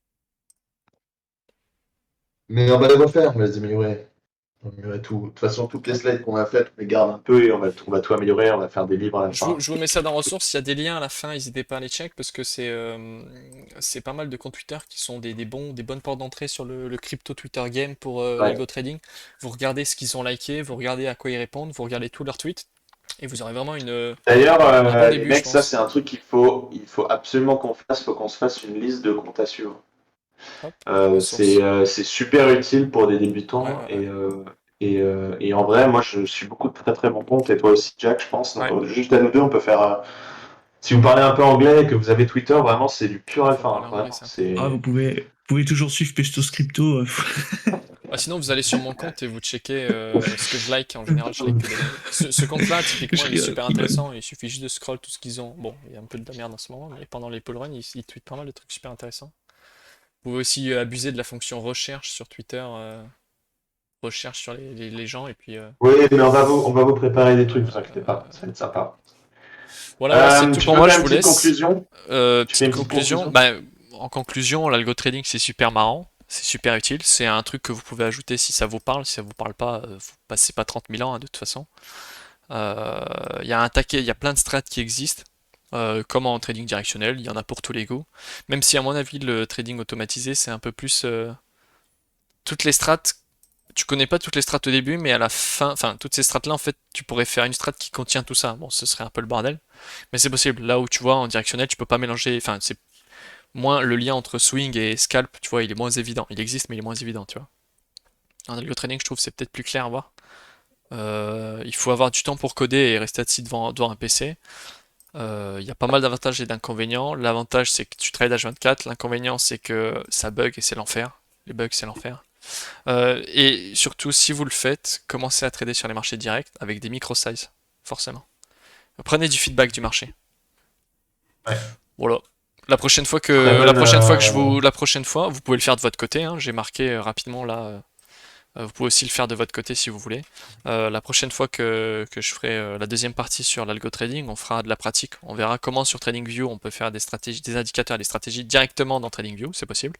[SPEAKER 2] Mais on va les refaire, on va les améliorer. On va améliorer tout. De toute façon, toutes les slides qu'on a faites, on les garde un peu et on va tout améliorer. On va faire des livres à la fin.
[SPEAKER 1] Je vous mets ça dans ressources. Il y a des liens à la fin. N'hésitez pas à les check parce que c'est pas mal de comptes Twitter qui sont des bonnes portes d'entrée sur le crypto Twitter game pour
[SPEAKER 2] Ouais.
[SPEAKER 1] l'algo trading. Vous regardez ce qu'ils ont liké, vous regardez à quoi ils répondent, vous regardez tous leurs tweets et vous aurez vraiment
[SPEAKER 2] D'ailleurs,
[SPEAKER 1] un bon
[SPEAKER 2] les
[SPEAKER 1] début, je
[SPEAKER 2] mecs, ça c'est
[SPEAKER 1] pense.
[SPEAKER 2] un truc il faut absolument qu'on fasse. Faut qu'on se fasse une liste de comptes à suivre.
[SPEAKER 1] Hop, ressources.
[SPEAKER 2] C'est super utile pour des
[SPEAKER 1] Ouais,
[SPEAKER 2] débutants
[SPEAKER 1] ouais, ouais.
[SPEAKER 2] et en vrai, moi je suis beaucoup de très très bons comptes et toi aussi, Jack, je pense. Donc,
[SPEAKER 1] Ouais,
[SPEAKER 2] juste à nous deux, on peut faire. Si vous parlez un peu anglais et que vous avez Twitter, vraiment c'est du pur
[SPEAKER 1] il faut
[SPEAKER 2] alpha,
[SPEAKER 1] parler
[SPEAKER 2] hein,
[SPEAKER 1] anglais,
[SPEAKER 2] vraiment.
[SPEAKER 1] c'est important.
[SPEAKER 3] ah,
[SPEAKER 2] C'est.
[SPEAKER 3] vous pouvez toujours suivre Pestos Crypto.
[SPEAKER 1] Ah, sinon, vous allez sur mon compte et vous checkez ce que je like. En général, je like que des dingueries. Ce compte-là, typiquement, il est super
[SPEAKER 3] rigole.
[SPEAKER 1] intéressant. Il suffit juste de scroll tout ce qu'ils ont. Bon, il y a un peu de la merde en ce moment, mais pendant les pull runs, ils tweetent pas mal de trucs super intéressants. Vous pouvez aussi abuser de la fonction recherche sur Twitter, recherche sur les gens, et puis
[SPEAKER 2] Oui, mais on va vous préparer des trucs, vous inquiétez pas, ça va être sympa.
[SPEAKER 1] Voilà, c'est tout
[SPEAKER 2] Tu
[SPEAKER 1] pour
[SPEAKER 2] peux
[SPEAKER 1] moi,
[SPEAKER 2] faire
[SPEAKER 1] je
[SPEAKER 2] une
[SPEAKER 1] vous
[SPEAKER 2] petite
[SPEAKER 1] laisse.
[SPEAKER 2] conclusion? Tu fais
[SPEAKER 1] Petite
[SPEAKER 2] une petite
[SPEAKER 1] conclusion.
[SPEAKER 2] conclusion?
[SPEAKER 1] Bah, en conclusion, l'algo trading c'est super marrant, c'est super utile. C'est un truc que vous pouvez ajouter si ça vous parle. Si ça vous parle pas, vous passez pas 30 000 ans hein, de toute façon. Il y a un taquet, il y a plein de strats qui existent. Comme en trading directionnel, il y en a pour tous les goûts. Même si à mon avis le trading automatisé c'est un peu plus toutes les strats. Tu connais pas toutes les strats au début, mais à la fin, enfin toutes ces strats là en fait, tu pourrais faire une strat qui contient tout ça. Bon, ce serait un peu le bordel, mais c'est possible. Là où tu vois en directionnel, tu peux pas mélanger. Enfin, c'est moins le lien entre swing et scalp. Tu vois, il est moins évident. Il existe, mais il est moins évident. Tu vois. En algo trading, je trouve c'est peut-être plus clair à voir. Il faut avoir du temps pour coder et rester assis devant un PC. Il y a pas mal d'avantages et d'inconvénients. L'avantage c'est que tu trades H24. L'inconvénient c'est que ça bug et c'est l'enfer. Les bugs c'est l'enfer. Et surtout, si vous le faites, commencez à trader sur les marchés directs avec des micro-size, forcément. Prenez du feedback du marché.
[SPEAKER 2] Ouais.
[SPEAKER 1] Voilà.
[SPEAKER 2] Très bonne.
[SPEAKER 1] La prochaine fois, vous pouvez le faire de votre côté. Hein, j'ai marqué rapidement là. Vous pouvez aussi le faire de votre côté si vous voulez. La prochaine fois que je ferai la deuxième partie sur l'algo trading, on fera de la pratique. On verra comment sur TradingView on peut faire des stratégies, des indicateurs et des stratégies directement dans TradingView, c'est possible.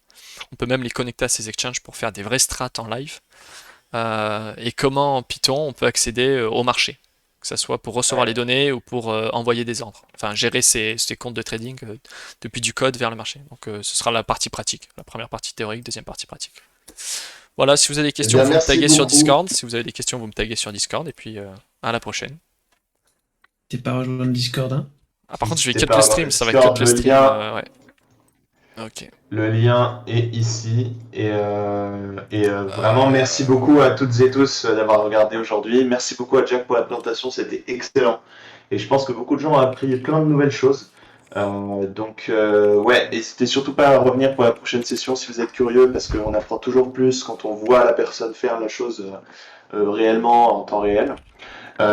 [SPEAKER 1] On peut même les connecter à ces exchanges pour faire des vrais strats en live. Et comment en Python on peut accéder au marché, que ce soit pour recevoir les
[SPEAKER 2] Ouais.
[SPEAKER 1] données ou pour envoyer des ordres. Enfin, gérer ces comptes de trading depuis du code vers le marché. Donc ce sera la partie pratique, la première partie théorique, deuxième partie pratique. Voilà, si vous avez des
[SPEAKER 2] Eh
[SPEAKER 1] questions,
[SPEAKER 2] bien,
[SPEAKER 1] vous me
[SPEAKER 2] merci
[SPEAKER 1] taguez sur
[SPEAKER 2] beaucoup.
[SPEAKER 1] Discord. Si vous avez des questions, vous me taguez sur Discord. Et puis à la prochaine.
[SPEAKER 3] T'es pas rejoindre Discord, hein?
[SPEAKER 1] Ah, par contre, je vais
[SPEAKER 2] N'hésitez
[SPEAKER 1] cut
[SPEAKER 2] pas
[SPEAKER 1] le
[SPEAKER 2] à rejoindre
[SPEAKER 1] stream.
[SPEAKER 2] le
[SPEAKER 1] Ça va cut
[SPEAKER 2] Discord.
[SPEAKER 1] le stream. Ouais. Ok.
[SPEAKER 2] Le lien est ici. Vraiment, merci beaucoup à toutes et tous d'avoir regardé aujourd'hui. Merci beaucoup à Jack pour la présentation. C'était excellent. Et je pense que beaucoup de gens ont appris plein de nouvelles choses. Ouais, n'hésitez surtout pas à revenir pour la prochaine session si vous êtes curieux, parce qu'on apprend toujours plus quand on voit la personne faire la chose réellement en temps réel.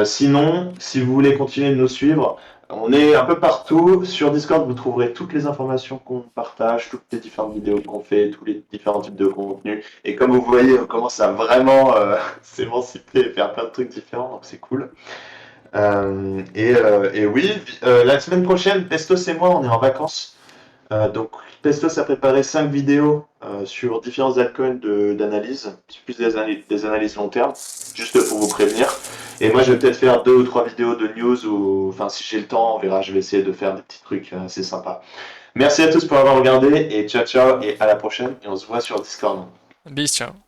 [SPEAKER 2] Sinon, si vous voulez continuer de nous suivre, on est un peu partout. Sur Discord, vous trouverez toutes les informations qu'on partage, toutes les différentes vidéos qu'on fait, tous les différents types de contenus. Et comme vous voyez, on commence à vraiment s'émanciper et faire plein de trucs différents, donc c'est cool. Et oui, la semaine prochaine, Pestos et moi, on est en vacances. Donc, Pestos a préparé 5 vidéos sur différents altcoins d'analyse, plus des analyses long terme, juste pour vous prévenir. Et moi, je vais peut-être faire 2 ou 3 vidéos de news, ou enfin, si j'ai le temps, on verra, je vais essayer de faire des petits trucs assez sympas. Merci à tous pour avoir regardé, et ciao ciao, et à la prochaine, et on se voit sur Discord.
[SPEAKER 1] Bis, ciao.